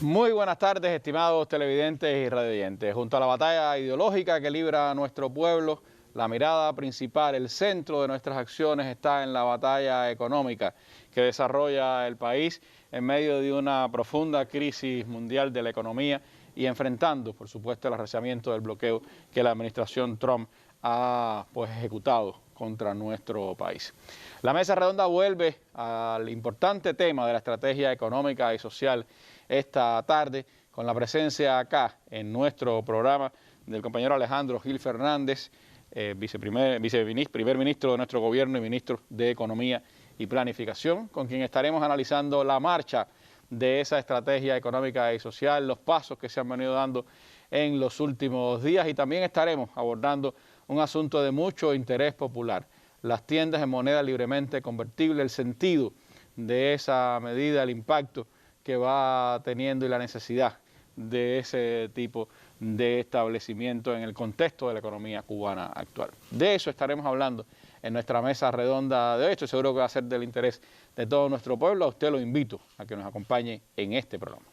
Muy buenas tardes, estimados televidentes y radioyentes. Junto a la batalla ideológica que libra nuestro pueblo, la mirada principal, el centro de nuestras acciones está en la batalla económica que desarrolla el país en medio de una profunda crisis mundial de la economía y enfrentando, por supuesto, el arreciamiento del bloqueo que la administración Trump ha ejecutado contra nuestro país. La mesa redonda vuelve al importante tema de la estrategia económica y social esta tarde con la presencia acá en nuestro programa del compañero Alejandro Gil Fernández, primer ministro de nuestro gobierno y ministro de Economía y Planificación, con quien estaremos analizando la marcha de esa estrategia económica y social, los pasos que se han venido dando en los últimos días, y también estaremos abordando un asunto de mucho interés popular, las tiendas en moneda libremente convertible, el sentido de esa medida, el impacto que va teniendo y la necesidad de ese tipo de establecimiento en el contexto de la economía cubana actual. De eso estaremos hablando en nuestra mesa redonda de hoy. Estoy seguro que va a ser del interés de todo nuestro pueblo. A usted lo invito a que nos acompañe en este programa.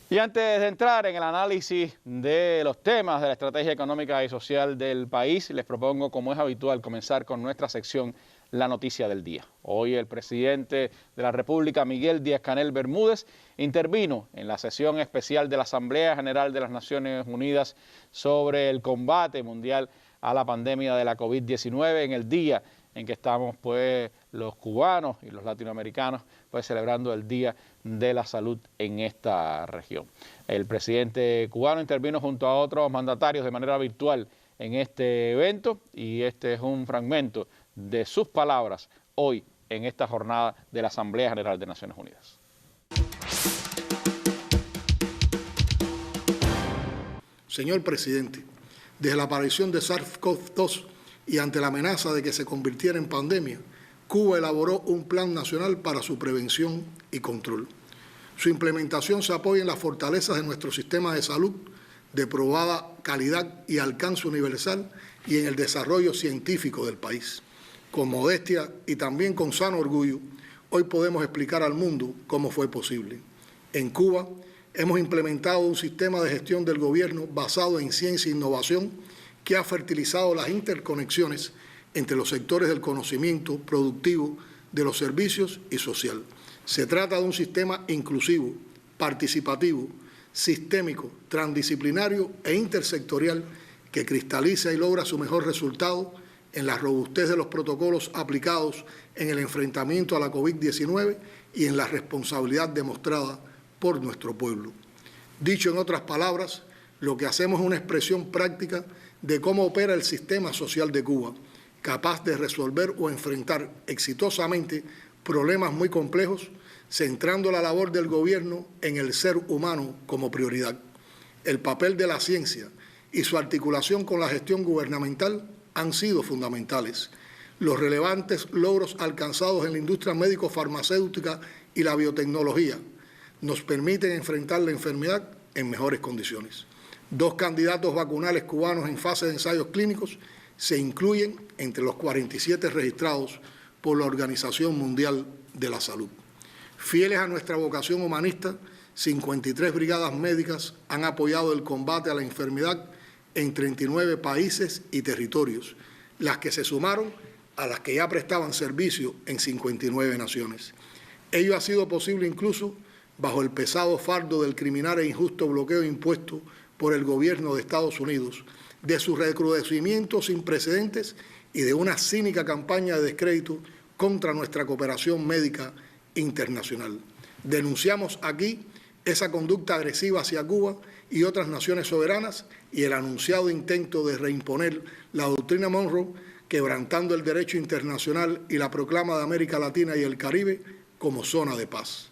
Y antes de entrar en el análisis de los temas de la estrategia económica y social del país, les propongo, como es habitual, comenzar con nuestra sección La Noticia del Día. Hoy el presidente de la República, Miguel Díaz-Canel Bermúdez, intervino en la sesión especial de la Asamblea General de las Naciones Unidas sobre el combate mundial a la pandemia de la COVID-19 en el día en que estamos los cubanos y los latinoamericanos celebrando el Día de la Salud en esta región. El presidente cubano intervino junto a otros mandatarios de manera virtual en este evento, y este es un fragmento de sus palabras hoy en esta jornada de la Asamblea General de Naciones Unidas. Señor presidente, desde la aparición de SARS-CoV-2 y ante la amenaza de que se convirtiera en pandemia, Cuba elaboró un plan nacional para su prevención y control. Su implementación se apoya en las fortalezas de nuestro sistema de salud, de probada calidad y alcance universal, y en el desarrollo científico del país. Con modestia y también con sano orgullo, hoy podemos explicar al mundo cómo fue posible. En Cuba hemos implementado un sistema de gestión del gobierno basado en ciencia e innovación que ha fertilizado las interconexiones entre los sectores del conocimiento, productivo, de los servicios y social. Se trata de un sistema inclusivo, participativo, sistémico, transdisciplinario e intersectorial que cristaliza y logra su mejor resultado en la robustez de los protocolos aplicados en el enfrentamiento a la COVID-19 y en la responsabilidad demostrada por nuestro pueblo. Dicho en otras palabras, lo que hacemos es una expresión práctica de cómo opera el sistema social de Cuba, capaz de resolver o enfrentar exitosamente problemas muy complejos, centrando la labor del gobierno en el ser humano como prioridad. El papel de la ciencia y su articulación con la gestión gubernamental han sido fundamentales. Los relevantes logros alcanzados en la industria médico-farmacéutica y la biotecnología nos permiten enfrentar la enfermedad en mejores condiciones. 2 candidatos vacunales cubanos en fase de ensayos clínicos se incluyen entre los 47 registrados por la Organización Mundial de la Salud. Fieles a nuestra vocación humanista, 53 brigadas médicas han apoyado el combate a la enfermedad en 39 países y territorios, las que se sumaron a las que ya prestaban servicio en 59 naciones. Ello ha sido posible incluso bajo el pesado fardo del criminal e injusto bloqueo impuesto por el gobierno de Estados Unidos, de su recrudecimiento sin precedentes y de una cínica campaña de descrédito contra nuestra cooperación médica internacional. Denunciamos aquí esa conducta agresiva hacia Cuba y otras naciones soberanas y el anunciado intento de reimponer la doctrina Monroe, quebrantando el derecho internacional y la proclama de América Latina y el Caribe como zona de paz.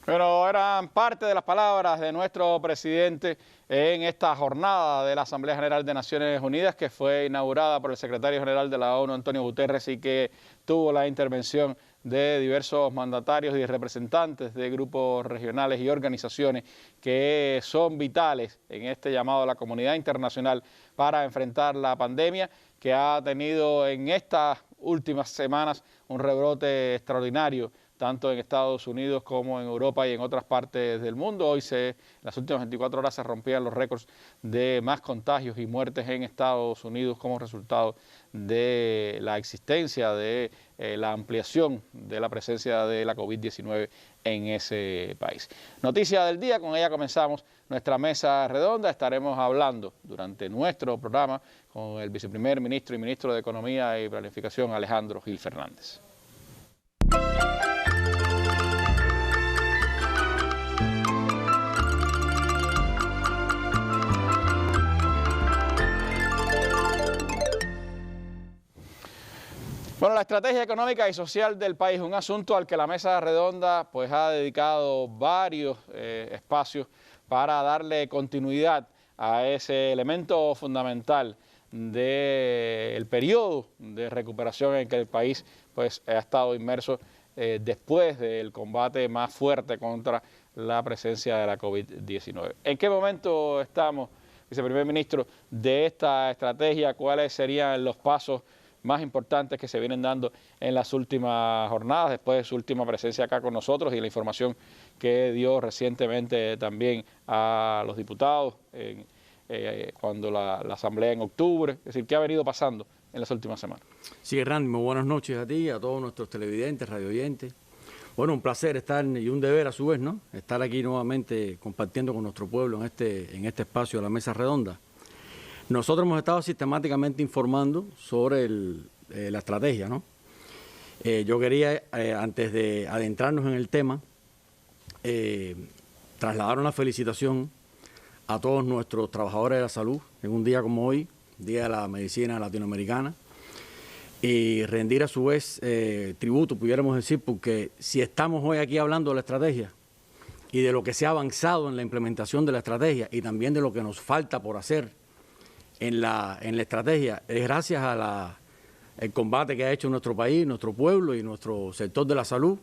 Pero eran parte de las palabras de nuestro presidente en esta jornada de la Asamblea General de Naciones Unidas, que fue inaugurada por el secretario general de la ONU, Antonio Guterres, y que tuvo la intervención de diversos mandatarios y representantes de grupos regionales y organizaciones que son vitales en este llamado a la comunidad internacional para enfrentar la pandemia que ha tenido en estas últimas semanas un rebrote extraordinario, tanto en Estados Unidos como en Europa y en otras partes del mundo. Hoy, en las últimas 24 horas, se rompían los récords de más contagios y muertes en Estados Unidos como resultado de la existencia de la ampliación de la presencia de la COVID-19 en ese país. Noticia del día, con ella comenzamos nuestra mesa redonda. Estaremos hablando durante nuestro programa con el viceprimer ministro y ministro de Economía y Planificación, Alejandro Gil Fernández. Bueno, la estrategia económica y social del país, un asunto al que la mesa redonda pues ha dedicado varios espacios para darle continuidad a ese elemento fundamental del periodo de recuperación en que el país pues ha estado inmerso después del combate más fuerte contra la presencia de la COVID-19. ¿En qué momento estamos, viceprimer ministro, de esta estrategia? ¿Cuáles serían los pasos más importantes que se vienen dando en las últimas jornadas, después de su última presencia acá con nosotros y la información que dio recientemente también a los diputados cuando la Asamblea en octubre? Es decir, ¿qué ha venido pasando en las últimas semanas? Sí, Randy, muy buenas noches a ti y a todos nuestros televidentes, radioyentes. Bueno, un placer estar y un deber a su vez, ¿no? Estar aquí nuevamente compartiendo con nuestro pueblo en este espacio de la mesa redonda. Nosotros hemos estado sistemáticamente informando sobre la estrategia, ¿no? Yo quería, antes de adentrarnos en el tema, trasladar una felicitación a todos nuestros trabajadores de la salud en un día como hoy, Día de la Medicina Latinoamericana, y rendir a su vez tributo, pudiéramos decir, porque si estamos hoy aquí hablando de la estrategia y de lo que se ha avanzado en la implementación de la estrategia y también de lo que nos falta por hacer en la estrategia, es gracias a el combate que ha hecho nuestro país, nuestro pueblo y nuestro sector de la salud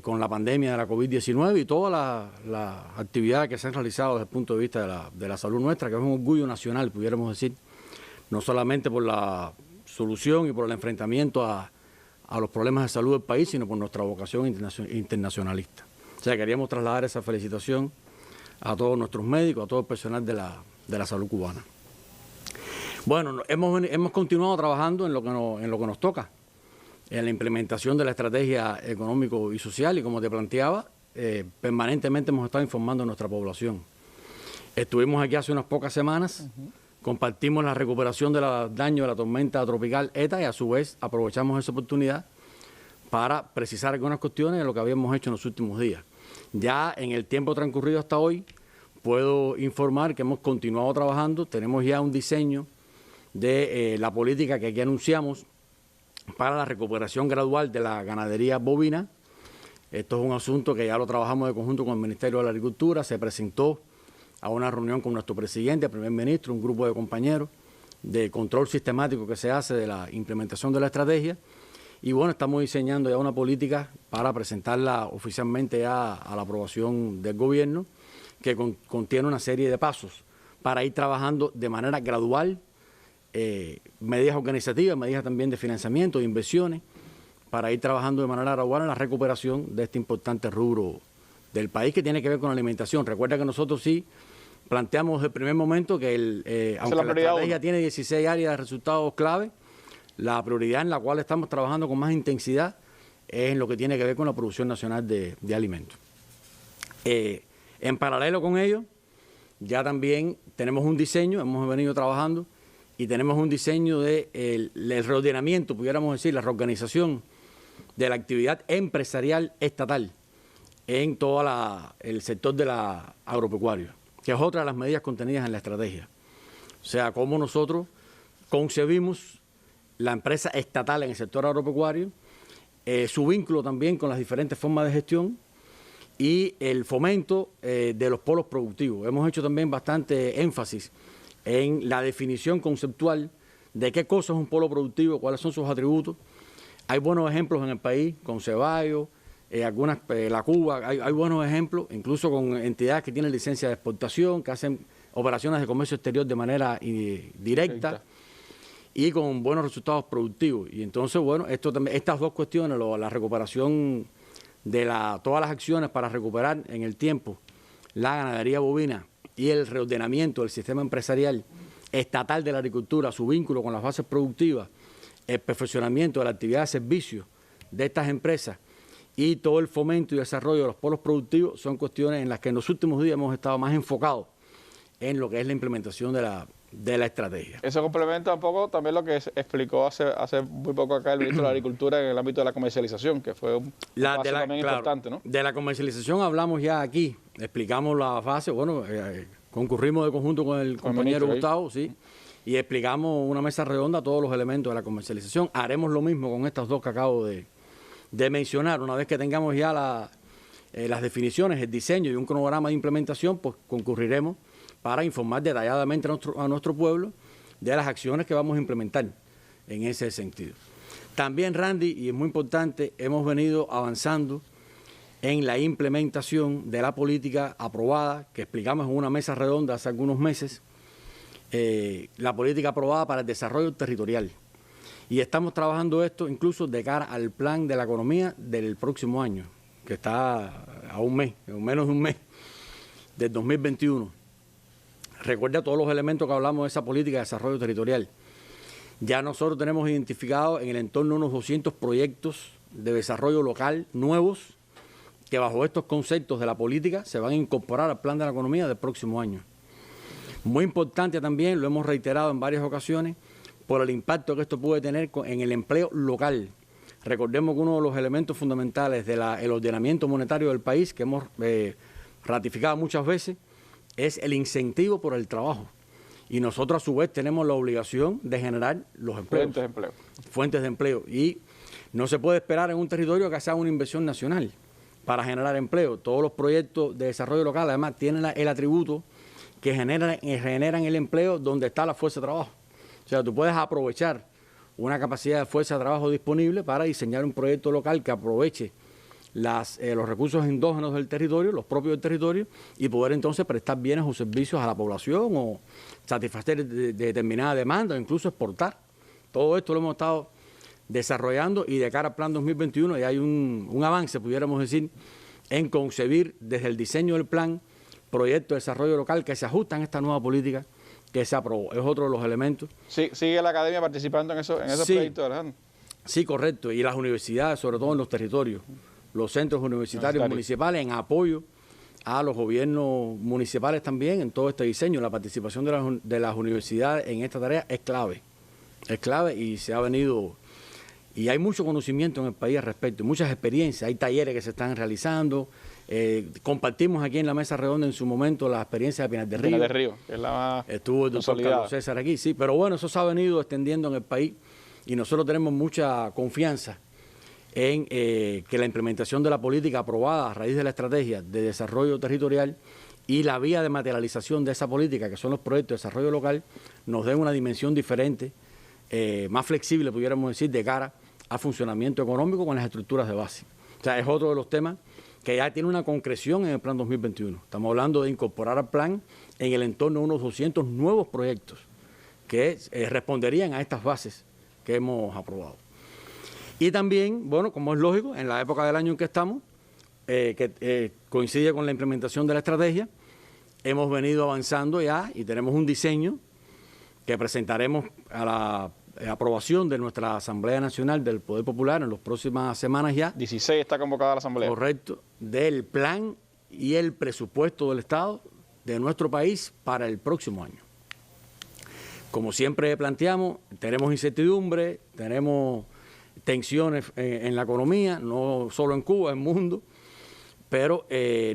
con la pandemia de la COVID-19 y todas las actividades que se han realizado desde el punto de vista de la salud nuestra, que es un orgullo nacional, pudiéramos decir, no solamente por la solución y por el enfrentamiento a los problemas de salud del país, sino por nuestra vocación internacionalista. O sea, queríamos trasladar esa felicitación a todos nuestros médicos, a todo el personal de la salud cubana. Bueno, hemos continuado trabajando en lo que nos toca, en la implementación de la estrategia económico y social, y como te planteaba, permanentemente hemos estado informando a nuestra población. Estuvimos aquí hace unas pocas semanas, compartimos la recuperación de los daños de la tormenta tropical ETA y a su vez aprovechamos esa oportunidad para precisar algunas cuestiones de lo que habíamos hecho en los últimos días. Ya en el tiempo transcurrido hasta hoy, puedo informar que hemos continuado trabajando, tenemos ya un diseño de la política que aquí anunciamos para la recuperación gradual de la ganadería bovina. Esto es un asunto que ya lo trabajamos de conjunto con el Ministerio de la Agricultura, se presentó a una reunión con nuestro presidente, el primer ministro, un grupo de compañeros de control sistemático que se hace de la implementación de la estrategia. Y bueno, estamos diseñando ya una política para presentarla oficialmente ya a la aprobación del gobierno, que contiene una serie de pasos para ir trabajando de manera gradual, medidas organizativas, medidas también de financiamiento, de inversiones, para ir trabajando de manera gradual en la recuperación de este importante rubro del país que tiene que ver con la alimentación. Recuerda que nosotros sí planteamos desde el primer momento que aunque la estrategia tiene 16 áreas de resultados clave, la prioridad en la cual estamos trabajando con más intensidad es en lo que tiene que ver con la producción nacional de alimentos. En paralelo con ello, ya también tenemos un diseño, hemos venido trabajando y tenemos un diseño del reordenamiento, pudiéramos decir, la reorganización de la actividad empresarial estatal en todo el sector de la agropecuario, que es otra de las medidas contenidas en la estrategia. O sea, cómo nosotros concebimos la empresa estatal en el sector agropecuario, su vínculo también con las diferentes formas de gestión y el fomento de los polos productivos. Hemos hecho también bastante énfasis en la definición conceptual de qué cosa es un polo productivo, cuáles son sus atributos, Hay buenos ejemplos en el país, con Ceballos, la Cuba, hay buenos ejemplos, incluso con entidades que tienen licencia de exportación, que hacen operaciones de comercio exterior de manera directa y con buenos resultados productivos. Y entonces, bueno, estas dos cuestiones, la recuperación de todas las acciones para recuperar en el tiempo la ganadería bovina y el reordenamiento del sistema empresarial estatal de la agricultura, su vínculo con las bases productivas, el perfeccionamiento de la actividad de servicios de estas empresas y todo el fomento y desarrollo de los polos productivos son cuestiones en las que en los últimos días hemos estado más enfocados en lo que es la implementación de la estrategia. Eso complementa un poco también lo que explicó hace muy poco acá el ministro de la Agricultura en el ámbito de la comercialización, que fue un paso también importante, ¿no? De la comercialización hablamos ya aquí, explicamos la fase, bueno, concurrimos de conjunto con el compañero Gustavo, sí, y explicamos una mesa redonda todos los elementos de la comercialización. Haremos lo mismo con estas dos que acabo de mencionar. Una vez que tengamos ya las definiciones, el diseño y un cronograma de implementación, pues concurriremos para informar detalladamente a nuestro pueblo de las acciones que vamos a implementar en ese sentido. También, Randy, y es muy importante, hemos venido avanzando en la implementación de la política aprobada, que explicamos en una mesa redonda hace algunos meses, la política aprobada para el desarrollo territorial. Y estamos trabajando esto incluso de cara al plan de la economía del próximo año, que está a un mes, o menos de un mes, del 2021. Recuerda todos los elementos que hablamos de esa política de desarrollo territorial. Ya nosotros tenemos identificado en el entorno unos 200 proyectos de desarrollo local nuevos que bajo estos conceptos de la política se van a incorporar al plan de la economía del próximo año. Muy importante también, lo hemos reiterado en varias ocasiones, por el impacto que esto puede tener en el empleo local. Recordemos que uno de los elementos fundamentales del ordenamiento monetario del país, que hemos ratificado muchas veces, es el incentivo por el trabajo. Y nosotros a su vez tenemos la obligación de generar los empleos. Fuentes de empleo. Fuentes de empleo. Y no se puede esperar en un territorio que sea una inversión nacional para generar empleo. Todos los proyectos de desarrollo local además tienen el atributo que generan el empleo donde está la fuerza de trabajo. O sea, tú puedes aprovechar una capacidad de fuerza de trabajo disponible para diseñar un proyecto local que aproveche los recursos endógenos del territorio, los propios del territorio, y poder entonces prestar bienes o servicios a la población o satisfacer determinada demanda o incluso exportar. Todo esto lo hemos estado desarrollando y de cara al plan 2021 ya hay un avance, pudiéramos decir, en concebir desde el diseño del plan proyectos de desarrollo local que se ajustan a esta nueva política que se aprobó. Es otro de los elementos. Sí, ¿sigue la academia participando en esos proyectos, Alejandro? Sí, correcto. Y las universidades, sobre todo en los territorios, los centros universitarios municipales, en apoyo a los gobiernos municipales también en todo este diseño. La participación de las universidades en esta tarea es clave. Es clave y se ha venido... Y hay mucho conocimiento en el país al respecto, muchas experiencias. Hay talleres que se están realizando. Compartimos aquí en la mesa redonda en su momento la experiencia de Pinar del Río. Pinar del Río, que es la más estuvo el doctor Carlos César aquí, sí. Pero bueno, eso se ha venido extendiendo en el país y nosotros tenemos mucha confianza en que la implementación de la política aprobada a raíz de la estrategia de desarrollo territorial y la vía de materialización de esa política, que son los proyectos de desarrollo local, nos den una dimensión diferente, más flexible, pudiéramos decir, de cara a funcionamiento económico con las estructuras de base. O sea, es otro de los temas que ya tiene una concreción en el plan 2021. Estamos hablando de incorporar al plan en el entorno de unos 200 nuevos proyectos que responderían a estas bases que hemos aprobado. Y también, bueno, como es lógico, en la época del año en que estamos, que coincide con la implementación de la estrategia, hemos venido avanzando ya y tenemos un diseño que presentaremos a la aprobación de nuestra Asamblea Nacional del Poder Popular en las próximas semanas ya. 16 está convocada la Asamblea. Correcto, del plan y el presupuesto del Estado de nuestro país para el próximo año. Como siempre planteamos, tenemos incertidumbre, tenemos tensiones en la economía, no solo en Cuba, en el mundo, pero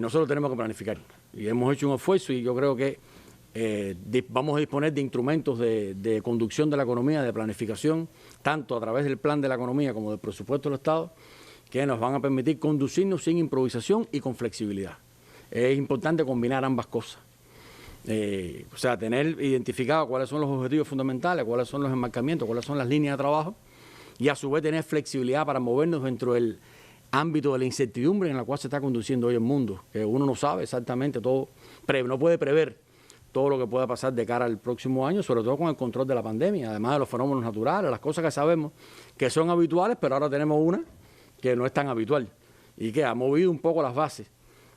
nosotros tenemos que planificar. Y hemos hecho un esfuerzo y yo creo que vamos a disponer de instrumentos de conducción de la economía, de planificación, tanto a través del plan de la economía como del presupuesto del Estado, que nos van a permitir conducirnos sin improvisación y con flexibilidad. Es importante combinar ambas cosas. O sea, tener identificado cuáles son los objetivos fundamentales, cuáles son los enmarcamientos, cuáles son las líneas de trabajo, y a su vez tener flexibilidad para movernos dentro del ámbito de la incertidumbre en la cual se está conduciendo hoy el mundo, que uno no sabe exactamente todo, no puede prever todo lo que pueda pasar de cara al próximo año, sobre todo con el control de la pandemia, además de los fenómenos naturales, las cosas que sabemos que son habituales, pero ahora tenemos una que no es tan habitual y que ha movido un poco las bases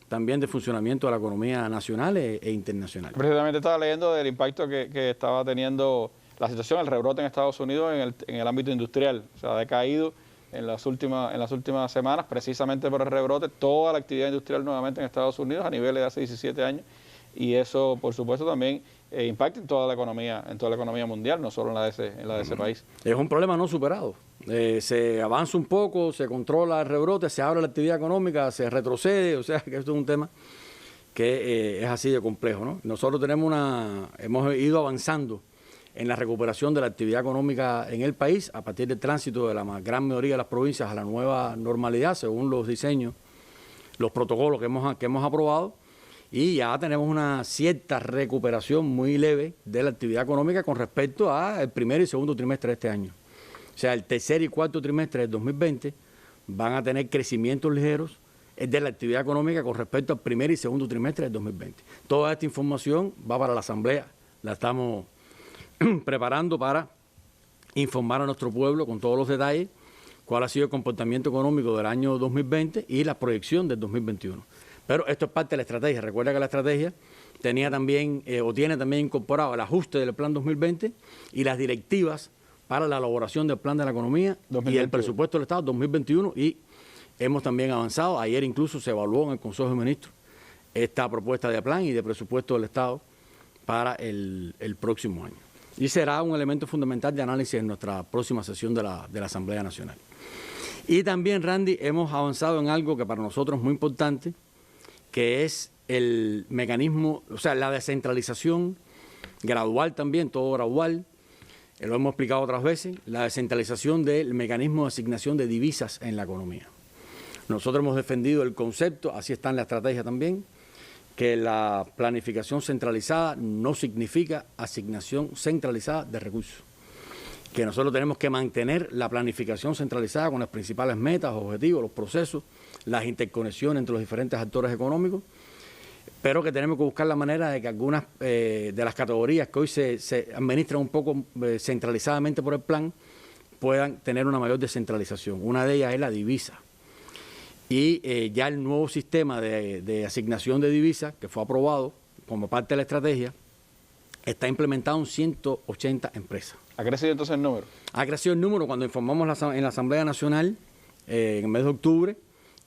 también del funcionamiento de la economía nacional e internacional. Precisamente estaba leyendo del impacto que estaba teniendo la situación, el rebrote en Estados Unidos en el ámbito industrial. O sea, ha decaído en las últimas semanas, precisamente por el rebrote, toda la actividad industrial nuevamente en Estados Unidos a niveles de hace 17 años. Y eso, por supuesto, también impacta en toda la economía mundial, no solo en la de ese país. Es un problema no superado. Se avanza un poco, se controla el rebrote, se abre la actividad económica, se retrocede, o sea, que esto es un tema que es así de complejo, ¿no? Nosotros hemos ido avanzando en la recuperación de la actividad económica en el país a partir del tránsito de la gran mayoría de las provincias a la nueva normalidad, según los diseños, los protocolos que hemos aprobado. Y ya tenemos una cierta recuperación muy leve de la actividad económica con respecto al primer y segundo trimestre de este año. O sea, el tercer y cuarto trimestre del 2020 van a tener crecimientos ligeros de la actividad económica con respecto al primer y segundo trimestre del 2020. Toda esta información va para la Asamblea, la estamos preparando para informar a nuestro pueblo con todos los detalles cuál ha sido el comportamiento económico del año 2020 y la proyección del 2021. Pero esto es parte de la estrategia. Recuerda que la estrategia tiene también incorporado el ajuste del plan 2020 y las directivas para la elaboración del plan de la economía 2021. Y el presupuesto del Estado 2021. Y hemos también avanzado. Ayer incluso se evaluó en el Consejo de Ministros esta propuesta de plan y de presupuesto del Estado para el próximo año. Y será un elemento fundamental de análisis en nuestra próxima sesión de la Asamblea Nacional. Y también, Randy, hemos avanzado en algo que para nosotros es muy importante, que es el mecanismo, o sea, la descentralización gradual también, todo gradual, lo hemos explicado otras veces, la descentralización del mecanismo de asignación de divisas en la economía. Nosotros hemos defendido el concepto, así está en la estrategia también, que la planificación centralizada no significa asignación centralizada de recursos, que nosotros tenemos que mantener la planificación centralizada con las principales metas, objetivos, los procesos, las interconexiones entre los diferentes actores económicos, pero que tenemos que buscar la manera de que algunas de las categorías que hoy se administran un poco centralizadamente por el plan puedan tener una mayor descentralización. Una de ellas es la divisa. Y ya el nuevo sistema de asignación de divisas, que fue aprobado como parte de la estrategia, está implementado en 180 empresas. ¿Ha crecido entonces el número? Ha crecido el número. Cuando informamos en la Asamblea Nacional, en el mes de octubre,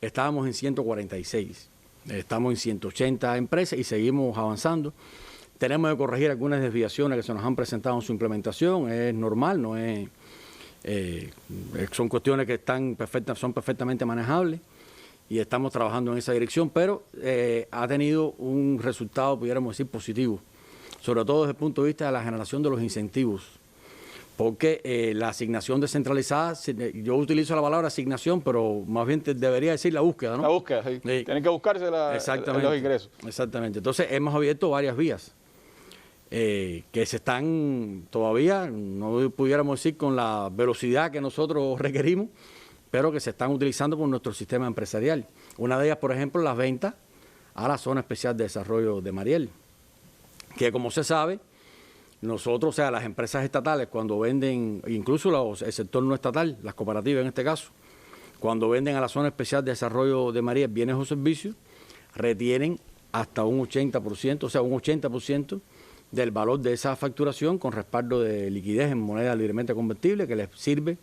estábamos en 146. Estamos en 180 empresas y seguimos avanzando. Tenemos que corregir algunas desviaciones que se nos han presentado en su implementación. Es normal, no es, son cuestiones que son perfectamente manejables y estamos trabajando en esa dirección, pero ha tenido un resultado, pudiéramos decir, positivo, sobre todo desde el punto de vista de la generación de los incentivos. Porque la asignación descentralizada, yo utilizo la palabra asignación, pero más bien debería decir la búsqueda, ¿no? La búsqueda, sí. Sí. Tienen que buscarse los ingresos. Exactamente. Entonces hemos abierto varias vías que se están todavía, no pudiéramos decir con la velocidad que nosotros requerimos, pero que se están utilizando por nuestro sistema empresarial. Una de ellas, por ejemplo, las ventas a la Zona Especial de Desarrollo de Mariel, que como se sabe, nosotros, o sea, las empresas estatales cuando venden, incluso el sector no estatal, las cooperativas en este caso, cuando venden a la Zona Especial de Desarrollo de Mariel bienes o servicios, retienen hasta un 80%, o sea, un 80% del valor de esa facturación con respaldo de liquidez en moneda libremente convertible que les sirve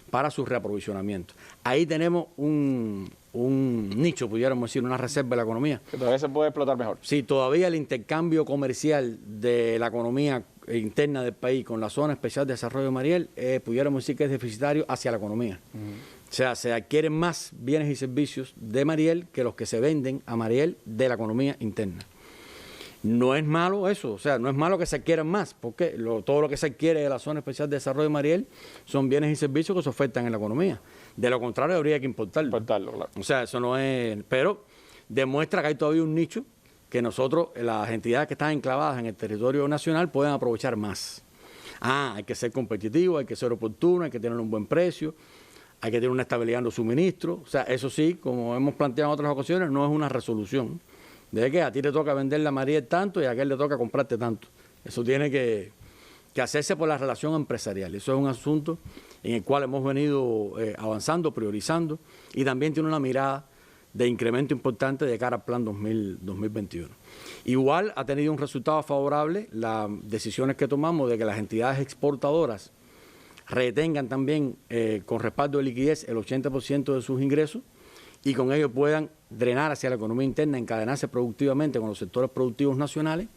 para su reaprovisionamiento. Ahí tenemos un nicho, pudiéramos decir, una reserva de la economía. Que todavía se puede explotar mejor. Sí, todavía el intercambio comercial de la economía interna del país con la Zona Especial de Desarrollo de Mariel, pudiéramos decir que es deficitario hacia la economía. O sea, se adquieren más bienes y servicios de Mariel que los que se venden a Mariel de la economía interna. No es malo eso, o sea, no es malo que se adquieran más, porque todo lo que se adquiere de la Zona Especial de Desarrollo de Mariel son bienes y servicios que se ofertan en la economía. De lo contrario, habría que importarlo. Importarlo, claro. O sea, eso no es... Pero demuestra que hay todavía un nicho que nosotros, las entidades que están enclavadas en el territorio nacional, pueden aprovechar más. Hay que ser competitivo, hay que ser oportuno, hay que tener un buen precio, hay que tener una estabilidad en los suministros. O sea, eso sí, como hemos planteado en otras ocasiones, no es una resolución de que a ti te toca vender la Mariel tanto y a aquel le toca comprarte tanto. Eso tiene que hacerse por la relación empresarial. Eso es un asunto en el cual hemos venido avanzando, priorizando, y también tiene una mirada de incremento importante de cara al plan 2021. Igual ha tenido un resultado favorable las decisiones que tomamos de que las entidades exportadoras retengan también con respaldo de liquidez el 80% de sus ingresos y con ello puedan drenar hacia la economía interna, encadenarse productivamente con los sectores productivos nacionales.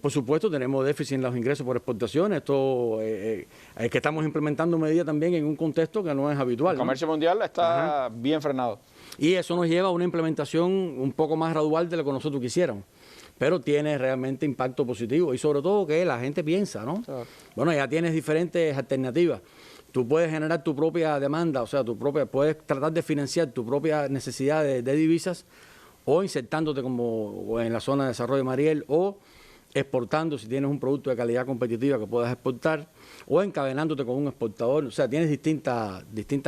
Por supuesto, tenemos déficit en los ingresos por exportaciones. Esto es que estamos implementando medidas también en un contexto que no es habitual. El comercio mundial está bien frenado. Y eso nos lleva a una implementación un poco más gradual de lo que nosotros quisiéramos. Pero tiene realmente impacto positivo y sobre todo que la gente piensa, ¿no? Claro. Bueno, ya tienes diferentes alternativas. Tú puedes generar tu propia demanda, o sea, puedes tratar de financiar tu propia necesidad de divisas o insertándote como en la zona de desarrollo de Mariel o exportando si tienes un producto de calidad competitiva que puedas exportar o encadenándote con un exportador. O sea, tienes distintas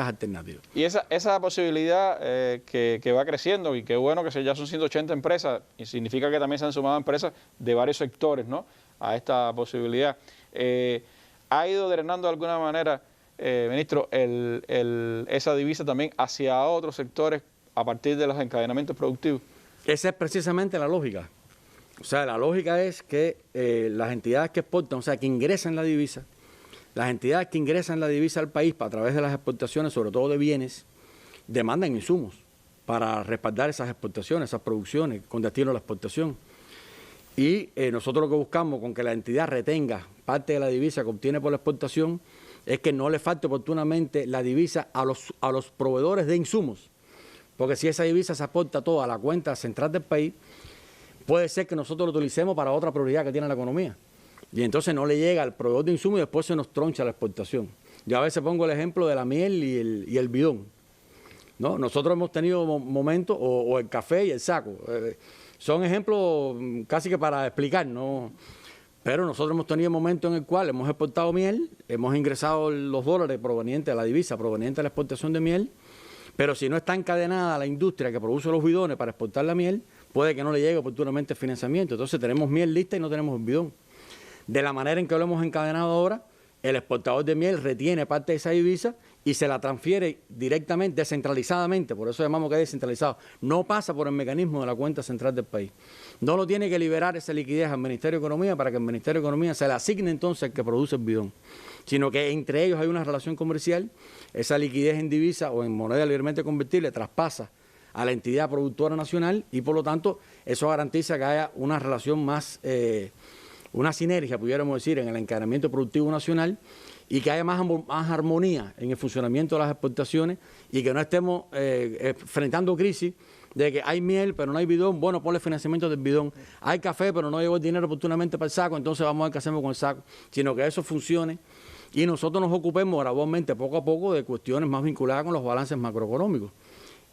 alternativas. Y esa posibilidad que va creciendo y qué bueno que ya son 180 empresas y significa que también se han sumado empresas de varios sectores, ¿no?, a esta posibilidad. ¿Ha ido drenando de alguna manera, ministro, esa divisa también hacia otros sectores a partir de los encadenamientos productivos? Esa es precisamente la lógica. O sea, la lógica es que las entidades que exportan, o sea, que ingresan la divisa, las entidades que ingresan la divisa al país a través de las exportaciones, sobre todo de bienes, demandan insumos para respaldar esas exportaciones, esas producciones con destino a la exportación. Y nosotros lo que buscamos con que la entidad retenga parte de la divisa que obtiene por la exportación es que no le falte oportunamente la divisa a los proveedores de insumos. Porque si esa divisa se aporta toda a la cuenta central del país, puede ser que nosotros lo utilicemos para otra prioridad que tiene la economía. Y entonces no le llega al proveedor de insumos y después se nos troncha la exportación. Yo a veces pongo el ejemplo de la miel y el bidón, ¿no? Nosotros hemos tenido momentos, o el café y el saco. Son ejemplos casi que para explicar, ¿no? Pero nosotros hemos tenido momentos en el cual hemos exportado miel, hemos ingresado los dólares provenientes de la divisa, provenientes de la exportación de miel, pero si no está encadenada la industria que produce los bidones para exportar la miel, puede que no le llegue oportunamente el financiamiento. Entonces tenemos miel lista y no tenemos el bidón. De la manera en que lo hemos encadenado ahora, el exportador de miel retiene parte de esa divisa y se la transfiere directamente, descentralizadamente, por eso llamamos que es descentralizado. No pasa por el mecanismo de la cuenta central del país. No lo tiene que liberar esa liquidez al Ministerio de Economía para que el Ministerio de Economía se la asigne entonces al que produce el bidón, sino que entre ellos hay una relación comercial, esa liquidez en divisa o en moneda libremente convertible traspasa a la entidad productora nacional y por lo tanto eso garantiza que haya una relación más, una sinergia, pudiéramos decir, en el encadenamiento productivo nacional y que haya más armonía en el funcionamiento de las exportaciones y que no estemos enfrentando crisis de que hay miel pero no hay bidón, bueno, ponle financiamiento del bidón, hay café pero no llegó el dinero oportunamente para el saco, entonces vamos a ver qué hacemos con el saco, sino que eso funcione y nosotros nos ocupemos gradualmente, poco a poco, de cuestiones más vinculadas con los balances macroeconómicos.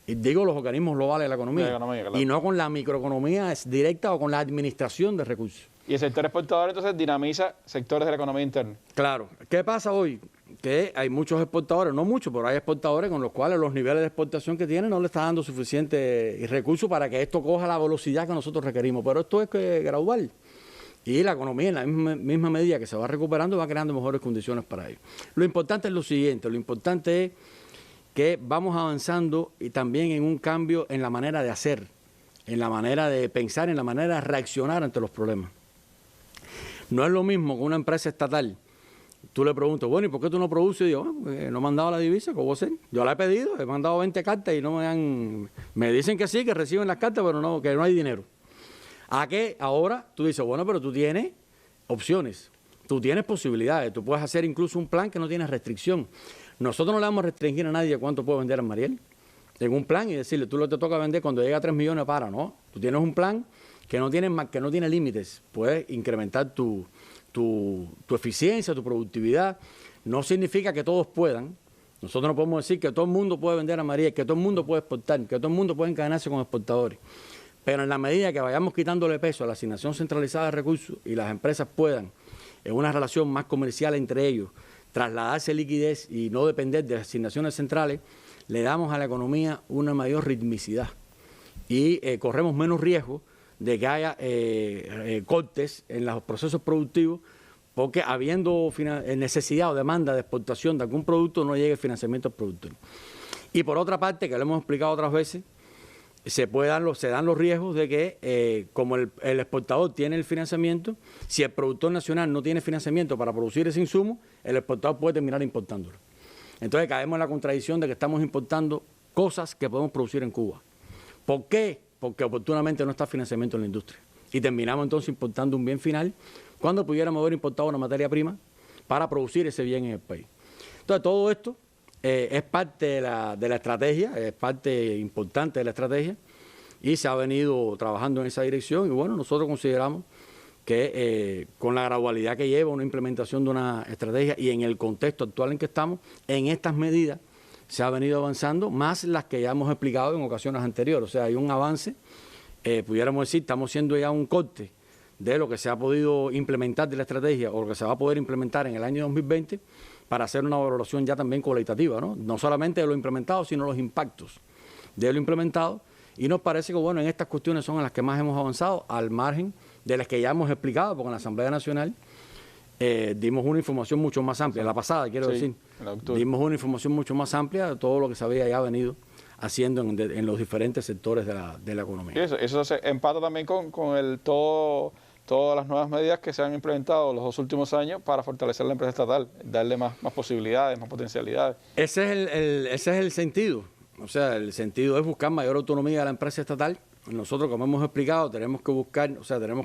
Y digo los organismos globales de la economía, claro, y no con la microeconomía directa o con la administración de recursos. Y el sector exportador entonces dinamiza sectores de la economía interna. Claro. ¿Qué pasa hoy? Que hay muchos exportadores, no muchos, pero hay exportadores con los cuales los niveles de exportación que tienen no le está dando suficiente recursos para que esto coja la velocidad que nosotros requerimos. Pero esto es gradual. Y la economía en la misma medida que se va recuperando va creando mejores condiciones para ello. Lo importante es lo siguiente, lo importante es que vamos avanzando y también en un cambio en la manera de hacer, en la manera de pensar, en la manera de reaccionar ante los problemas. No es lo mismo que una empresa estatal. Tú le preguntas, bueno, ¿y por qué tú no produces? Y yo, no me han dado la divisa, ¿cómo sé? Yo la he pedido, he mandado 20 cartas y no me dicen que sí, que reciben las cartas, pero no, que no hay dinero. ¿A qué? Ahora tú dices, bueno, pero tú tienes opciones, tú tienes posibilidades, tú puedes hacer incluso un plan que no tiene restricción. Nosotros no le vamos a restringir a nadie cuánto puede vender a Mariel. Tengo un plan y decirle, tú lo te toca vender cuando llega a 3 millones para, ¿no? Tú tienes un plan que no tiene límites. Puedes incrementar tu eficiencia, tu productividad. No significa que todos puedan. Nosotros no podemos decir que todo el mundo puede vender a Mariel, que todo el mundo puede exportar, que todo el mundo puede encadenarse con exportadores. Pero en la medida que vayamos quitándole peso a la asignación centralizada de recursos y las empresas puedan en una relación más comercial entre ellos, trasladarse liquidez y no depender de asignaciones centrales, le damos a la economía una mayor ritmicidad y corremos menos riesgo de que haya cortes en los procesos productivos, porque habiendo necesidad o demanda de exportación de algún producto no llegue el financiamiento al productor. Y por otra parte, que lo hemos explicado otras veces, se dan los riesgos de que, como el exportador tiene el financiamiento, si el productor nacional no tiene financiamiento para producir ese insumo, el exportador puede terminar importándolo. Entonces caemos en la contradicción de que estamos importando cosas que podemos producir en Cuba. ¿Por qué? Porque oportunamente no está financiamiento en la industria. Y terminamos entonces importando un bien final cuando pudiéramos haber importado una materia prima para producir ese bien en el país. Entonces todo esto es parte de la estrategia, es parte importante de la estrategia y se ha venido trabajando en esa dirección y bueno, nosotros consideramos que con la gradualidad que lleva una implementación de una estrategia y en el contexto actual en que estamos, en estas medidas se ha venido avanzando, más las que ya hemos explicado en ocasiones anteriores. O sea, hay un avance, pudiéramos decir, estamos haciendo ya un corte de lo que se ha podido implementar de la estrategia o lo que se va a poder implementar en el año 2020 para hacer una valoración ya también cualitativa, ¿no? No solamente de lo implementado, sino los impactos de lo implementado. Y nos parece que, bueno, en estas cuestiones son en las que más hemos avanzado, al margen de las que ya hemos explicado, porque en la Asamblea Nacional dimos una información mucho más amplia, la pasada, quiero decir, dimos una información mucho más amplia de todo lo que se había ya venido haciendo en los diferentes sectores de la economía. Y eso se empata también con todas las nuevas medidas que se han implementado los 2 últimos años para fortalecer la empresa estatal, darle más posibilidades, más potencialidades. Ese es el sentido. O sea, el sentido es buscar mayor autonomía a la empresa estatal. Nosotros, como hemos explicado, tenemos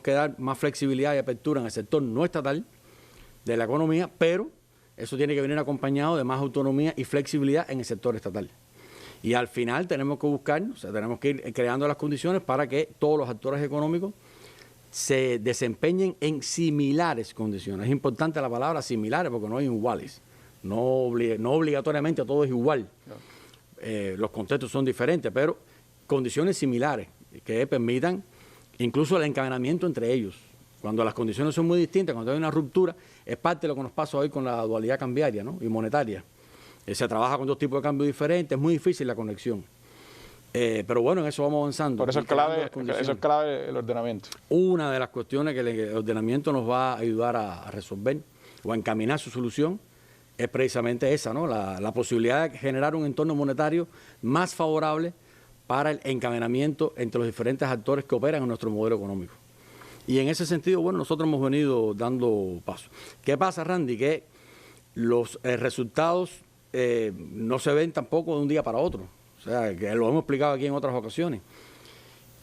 que dar más flexibilidad y apertura en el sector no estatal de la economía, pero eso tiene que venir acompañado de más autonomía y flexibilidad en el sector estatal. Y al final tenemos que buscar, tenemos que ir creando las condiciones para que todos los actores económicos se desempeñen en similares condiciones. Es importante la palabra similares porque no hay iguales. No obligatoriamente a todo es igual. Los contextos son diferentes, pero condiciones similares que permitan incluso el encadenamiento entre ellos. Cuando las condiciones son muy distintas, cuando hay una ruptura, es parte de lo que nos pasa hoy con la dualidad cambiaria, ¿no? Y monetaria. Se trabaja con 2 tipos de cambio diferentes, es muy difícil la conexión. Pero bueno, en eso vamos avanzando. Por eso es clave el ordenamiento. Una de las cuestiones que el ordenamiento nos va a ayudar a resolver o a encaminar su solución es precisamente esa, ¿no? La posibilidad de generar un entorno monetario más favorable para el encadenamiento entre los diferentes actores que operan en nuestro modelo económico. Y en ese sentido, bueno, nosotros hemos venido dando pasos. ¿Qué pasa, Randy? Que los resultados no se ven tampoco de un día para otro. O sea, que lo hemos explicado aquí en otras ocasiones.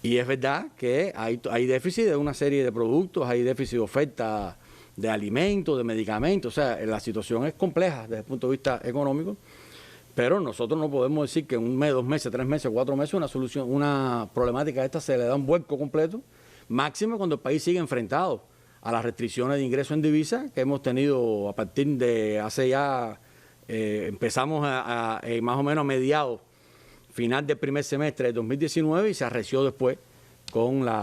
Y es verdad que hay déficit de una serie de productos, hay déficit de oferta de alimentos, de medicamentos. O sea, la situación es compleja desde el punto de vista económico, pero nosotros no podemos decir que en 1 mes, 2 meses, 3 meses, 4 meses una problemática de esta se le da un vuelco completo, máximo cuando el país sigue enfrentado a las restricciones de ingreso en divisa que hemos tenido a partir de hace ya, empezamos más o menos a mediados, final del primer semestre de 2019 y se arreció después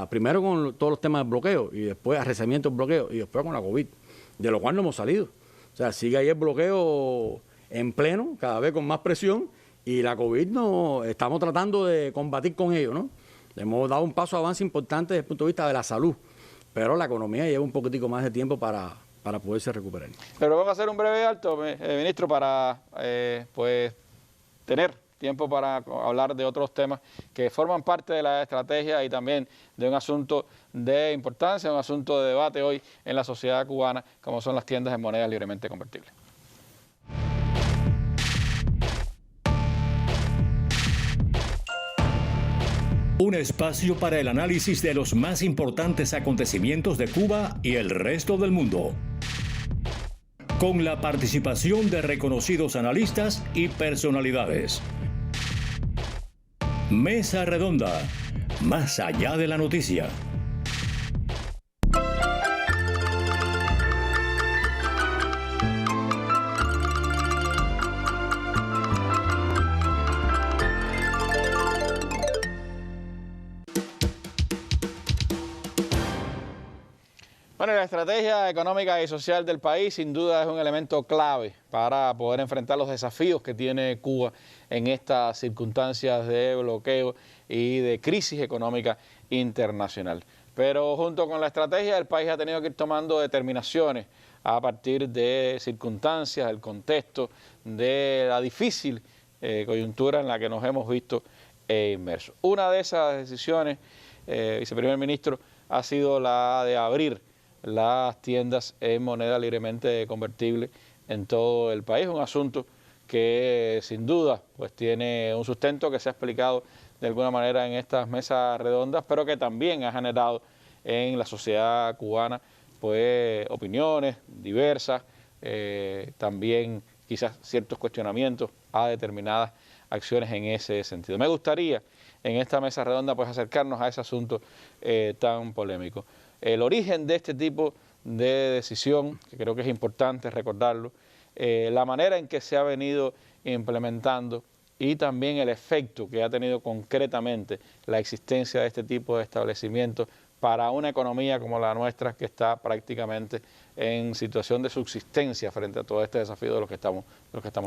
primero con todos los temas del bloqueo y después arreciamiento del bloqueo y después con la COVID, de lo cual no hemos salido. O sea, sigue ahí el bloqueo en pleno, cada vez con más presión y la COVID no estamos tratando de combatir con ello, ¿no? Hemos dado un paso de avance importante desde el punto de vista de la salud, pero la economía lleva un poquitico más de tiempo para poderse recuperar. Pero vamos a hacer un breve alto, ministro, para pues tener tiempo para hablar de otros temas que forman parte de la estrategia y también de un asunto de importancia, un asunto de debate hoy en la sociedad cubana, como son las tiendas de monedas libremente convertibles. Un espacio para el análisis de los más importantes acontecimientos de Cuba y el resto del mundo. Con la participación de reconocidos analistas y personalidades. Mesa Redonda, más allá de la noticia. Bueno, estrategia económica y social del país sin duda es un elemento clave para poder enfrentar los desafíos que tiene Cuba en estas circunstancias de bloqueo y de crisis económica internacional. Pero junto con la estrategia, el país ha tenido que ir tomando determinaciones a partir de circunstancias, del contexto, de la difícil coyuntura en la que nos hemos visto inmersos. Una de esas decisiones, viceprimer ministro, ha sido la de abrir las tiendas en moneda libremente convertible en todo el país, un asunto que sin duda pues tiene un sustento que se ha explicado de alguna manera en estas mesas redondas, pero que también ha generado en la sociedad cubana pues opiniones diversas, también quizás ciertos cuestionamientos a determinadas acciones en ese sentido. Me gustaría en esta mesa redonda pues acercarnos a ese asunto tan polémico. El origen de este tipo de decisión, que creo que es importante recordarlo, la manera en que se ha venido implementando y también el efecto que ha tenido concretamente la existencia de este tipo de establecimientos para una economía como la nuestra que está prácticamente en situación de subsistencia frente a todo este desafío de lo que estamos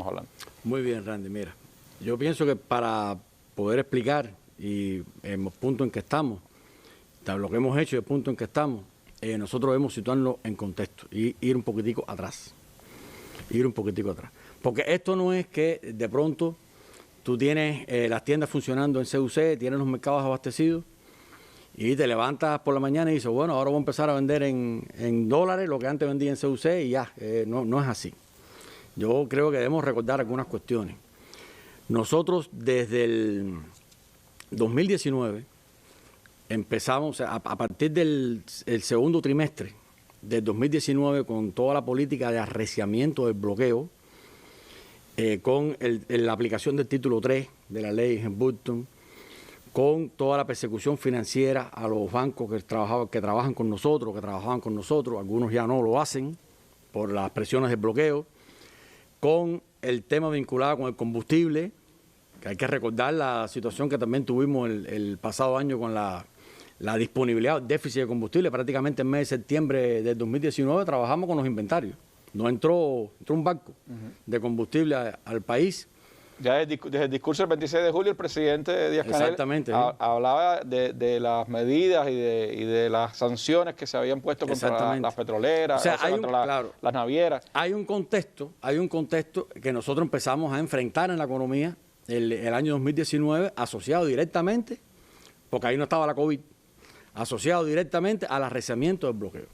hablando. Muy bien, Randy, mira, yo pienso que para poder explicar y en el punto en que estamos, lo que hemos hecho y el punto en que estamos, nosotros debemos situarnos en contexto y ir un poquitico atrás. Porque esto no es que de pronto tú tienes las tiendas funcionando en CUC, tienes los mercados abastecidos y te levantas por la mañana y dices, bueno, ahora voy a empezar a vender en dólares lo que antes vendía en CUC y ya, no es así. Yo creo que debemos recordar algunas cuestiones. Nosotros desde el 2019 empezamos, a partir del segundo trimestre del 2019, con toda la política de arreciamiento del bloqueo, con la aplicación del título 3 de la ley Helms-Burton, con toda la persecución financiera a los bancos que trabajaban con nosotros, algunos ya no lo hacen por las presiones del bloqueo, con el tema vinculado con el combustible, que hay que recordar la situación que también tuvimos el pasado año con la disponibilidad, déficit de combustible. Prácticamente en mes de septiembre del 2019 trabajamos con los inventarios. No entró un barco de combustible al país. Ya desde el discurso del 26 de julio el presidente Díaz-Canel hablaba de las medidas y de las sanciones que se habían puesto contra las petroleras, las navieras. Hay un contexto que nosotros empezamos a enfrentar en la economía el año 2019, asociado directamente, porque ahí no estaba la COVID, asociado directamente al arreciamiento del bloqueo.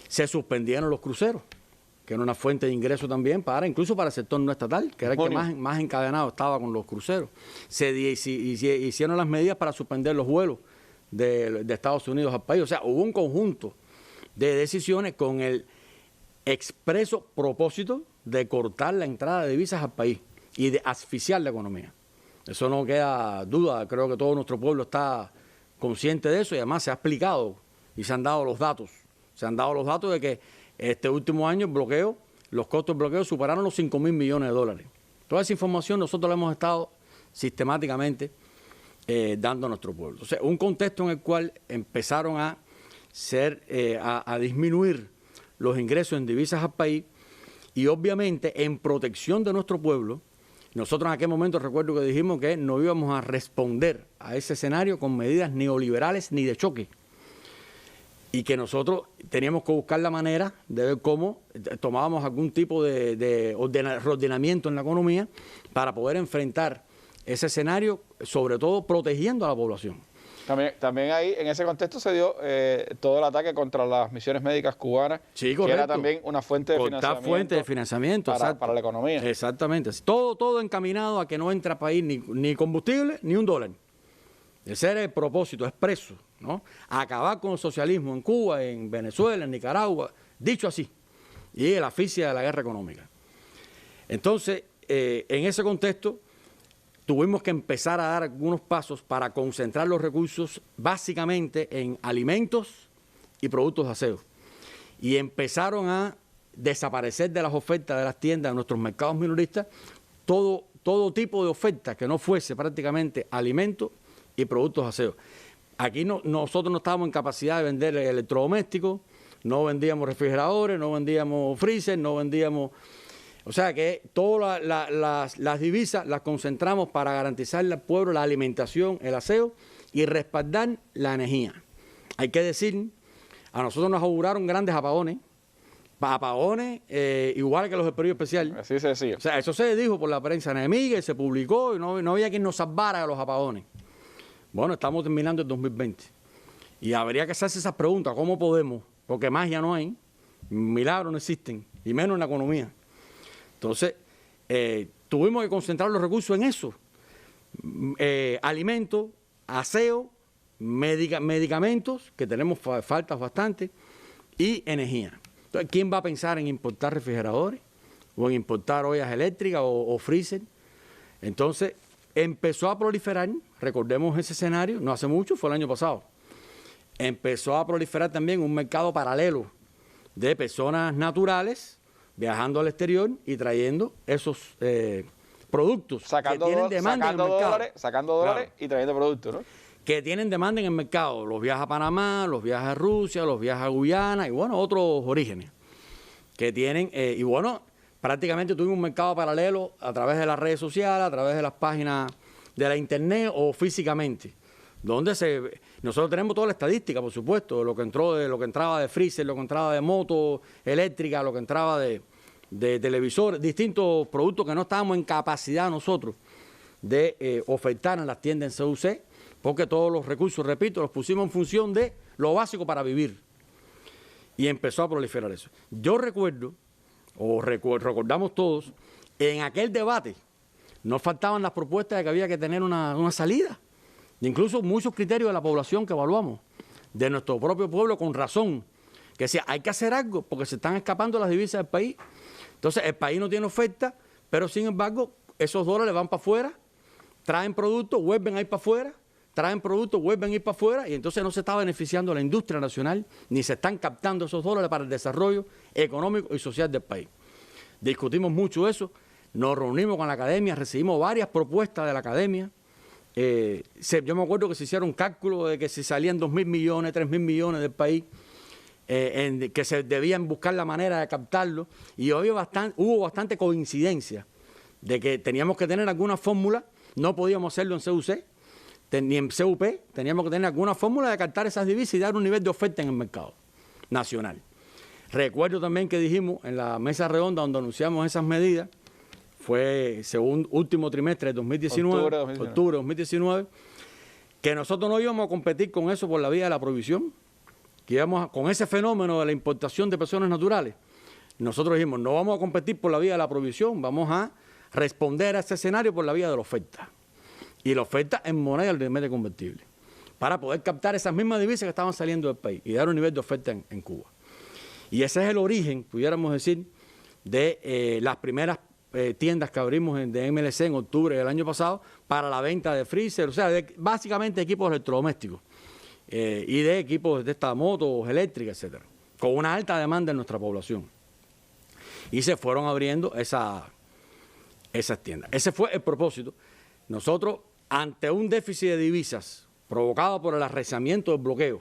Se suspendieron los cruceros, que era una fuente de ingreso también incluso para el sector no estatal, que era el que más encadenado estaba con los cruceros. Se hicieron las medidas para suspender los vuelos de Estados Unidos al país. O sea, hubo un conjunto de decisiones con el expreso propósito de cortar la entrada de divisas al país y de asfixiar la economía. Eso no queda duda, creo que todo nuestro pueblo está consciente de eso y además se ha explicado y se han dado los datos. Se han dado los datos de que este último año los costos del bloqueo superaron los 5.000 millones de dólares. Toda esa información nosotros la hemos estado sistemáticamente dando a nuestro pueblo. Entonces, un contexto en el cual empezaron a disminuir los ingresos en divisas al país y obviamente en protección de nuestro pueblo. Nosotros en aquel momento recuerdo que dijimos que no íbamos a responder a ese escenario con medidas neoliberales ni de choque y que nosotros teníamos que buscar la manera de ver cómo tomábamos algún tipo de reordenamiento en la economía para poder enfrentar ese escenario, sobre todo protegiendo a la población. También ahí, en ese contexto, se dio todo el ataque contra las misiones médicas cubanas, sí, que era también una fuente de financiamiento, para la economía. Exactamente. Todo encaminado a que no entre a país ni combustible ni un dólar. Ese era el propósito expreso, ¿no? Acabar con el socialismo en Cuba, en Venezuela, en Nicaragua, dicho así, y el asfixia de la guerra económica. Entonces, en ese contexto, tuvimos que empezar a dar algunos pasos para concentrar los recursos básicamente en alimentos y productos de aseo. Y empezaron a desaparecer de las ofertas de las tiendas de nuestros mercados minoristas todo tipo de ofertas que no fuese prácticamente alimentos y productos de aseo. Aquí nosotros no estábamos en capacidad de vender electrodomésticos, no vendíamos refrigeradores, no vendíamos freezer, no vendíamos... O sea que todas las divisas las concentramos para garantizarle al pueblo la alimentación, el aseo y respaldar la energía. Hay que decir, a nosotros nos auguraron grandes apagones, igual que los del periodo especial. Así se decía. O sea, eso se dijo por la prensa enemiga y se publicó y no había quien nos salvara de los apagones. Bueno, estamos terminando el 2020 y habría que hacerse esas preguntas, ¿cómo podemos? Porque magia no hay, milagros no existen, y menos en la economía. Entonces, tuvimos que concentrar los recursos en eso, alimentos, aseo, medicamentos, que tenemos faltas bastante, y energía. Entonces, ¿quién va a pensar en importar refrigeradores o en importar ollas eléctricas o freezer? Entonces, empezó a proliferar, recordemos ese escenario, no hace mucho, fue el año pasado, empezó a proliferar también un mercado paralelo de personas naturales viajando al exterior y trayendo esos productos que tienen demanda en el mercado. Sacando dólares y trayendo productos, ¿no? Que tienen demanda en el mercado, los viajes a Panamá, los viajes a Rusia, los viajes a Guyana y bueno, otros orígenes que tienen, y bueno, prácticamente tuvimos un mercado paralelo a través de las redes sociales, a través de las páginas de la internet o físicamente, donde nosotros tenemos toda la estadística, por supuesto, de lo que entraba de freezer, lo que entraba de moto eléctrica, lo que entraba de televisores, distintos productos que no estábamos en capacidad nosotros de ofertar en las tiendas en CUC, porque todos los recursos, repito, los pusimos en función de lo básico para vivir. Y empezó a proliferar eso. Yo recuerdo, recordamos todos, en aquel debate nos faltaban las propuestas de que había que tener una salida. Incluso muchos criterios de la población que evaluamos, de nuestro propio pueblo, con razón, que decía, hay que hacer algo porque se están escapando las divisas del país. Entonces, el país no tiene oferta, pero sin embargo, esos dólares van para afuera, traen productos, vuelven a ir para afuera, traen productos, vuelven a ir para afuera, y entonces no se está beneficiando la industria nacional, ni se están captando esos dólares para el desarrollo económico y social del país. Discutimos mucho eso, nos reunimos con la academia, recibimos varias propuestas de la academia. Yo me acuerdo que se hicieron cálculos de que si salían 2.000 millones, 3.000 millones del país, que se debían buscar la manera de captarlo, y hubo bastante coincidencia de que teníamos que tener alguna fórmula, no podíamos hacerlo en CUC, ni en CUP, teníamos que tener alguna fórmula de captar esas divisas y dar un nivel de oferta en el mercado nacional. Recuerdo también que dijimos en la mesa redonda donde anunciamos esas medidas, fue según último trimestre de 2019, octubre de 2019, que nosotros no íbamos a competir con eso por la vía de la prohibición, que íbamos con ese fenómeno de la importación de personas naturales. Nosotros dijimos, no vamos a competir por la vía de la prohibición, vamos a responder a ese escenario por la vía de la oferta. Y la oferta en moneda altamente convertible, para poder captar esas mismas divisas que estaban saliendo del país y dar un nivel de oferta en Cuba. Y ese es el origen, pudiéramos decir, de las primeras tiendas que abrimos de MLC en octubre del año pasado para la venta de freezer, o sea, básicamente equipos electrodomésticos y de equipos de estas motos eléctricas, etcétera, con una alta demanda en nuestra población. Y se fueron abriendo esas tiendas. Ese fue el propósito. Nosotros, ante un déficit de divisas provocado por el arreciamiento del bloqueo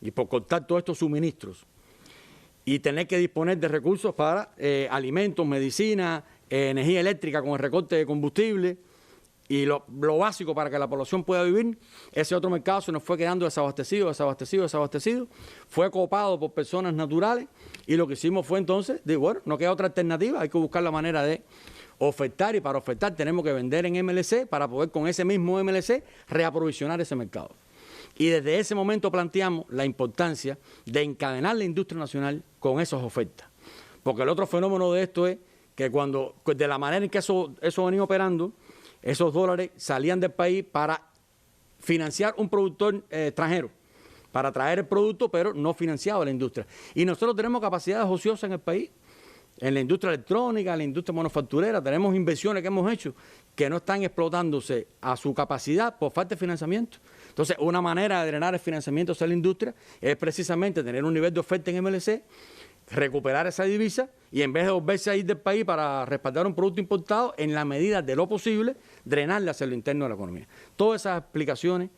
y por cortar todos estos suministros y tener que disponer de recursos para alimentos, medicina, energía eléctrica con el recorte de combustible y lo básico para que la población pueda vivir, ese otro mercado se nos fue quedando desabastecido, fue copado por personas naturales y lo que hicimos fue entonces, bueno, no queda otra alternativa, hay que buscar la manera de ofertar, y para ofertar tenemos que vender en MLC para poder con ese mismo MLC reaprovisionar ese mercado. Y desde ese momento planteamos la importancia de encadenar la industria nacional con esas ofertas. Porque el otro fenómeno de esto es que de la manera en que eso venía operando, esos dólares salían del país para financiar un productor extranjero, para traer el producto, pero no financiaba la industria. Y nosotros tenemos capacidades ociosas en el país, en la industria electrónica, en la industria manufacturera, tenemos inversiones que hemos hecho que no están explotándose a su capacidad por falta de financiamiento. Entonces, una manera de drenar el financiamiento hacia la industria es precisamente tener un nivel de oferta en MLC, recuperar esa divisa y en vez de volverse a ir del país para respaldar un producto importado, en la medida de lo posible, drenarla hacia lo interno de la economía. Todas esas explicaciones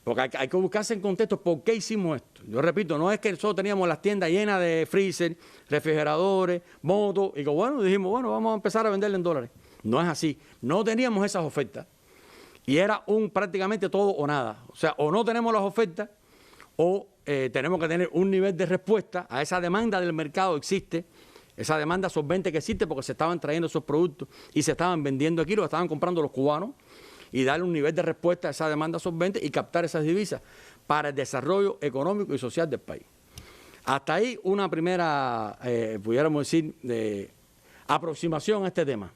Porque hay que buscarse en contexto por qué hicimos esto. Yo repito, no es que nosotros teníamos las tiendas llenas de freezer, refrigeradores, motos, y que bueno, dijimos, bueno, vamos a empezar a venderle en dólares. No es así. No teníamos esas ofertas. Y era prácticamente todo o nada. O sea, o no tenemos las ofertas, o tenemos que tener un nivel de respuesta a esa demanda del mercado existe, esa demanda solvente que existe porque se estaban trayendo esos productos y se estaban vendiendo aquí, los estaban comprando los cubanos, y darle un nivel de respuesta a esa demanda solvente y captar esas divisas para el desarrollo económico y social del país. Hasta ahí una primera, pudiéramos decir, aproximación a este tema.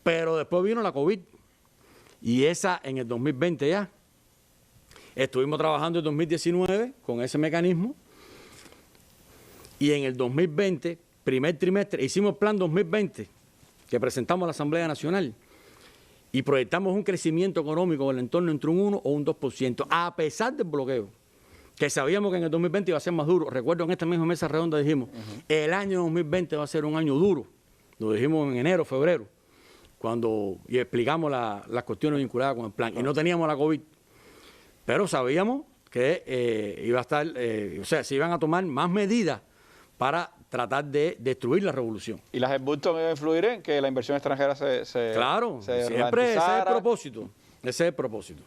Pero después vino la COVID y esa en el 2020 ya. Estuvimos trabajando en 2019 con ese mecanismo y en el 2020, primer trimestre, hicimos el plan 2020 que presentamos a la Asamblea Nacional. Y proyectamos un crecimiento económico del entorno entre un 1 o un 2%, a pesar del bloqueo, que sabíamos que en el 2020 iba a ser más duro. Recuerdo en esta misma mesa redonda dijimos, el año 2020 va a ser un año duro. Lo dijimos en enero, febrero, y explicamos las cuestiones vinculadas con el plan. Y no teníamos la COVID, pero sabíamos que iba a estar, se iban a tomar más medidas para tratar de destruir la revolución. ¿Y las EBURTO me influir en que la inversión extranjera Claro, siempre ese es el propósito. Ese es el propósito.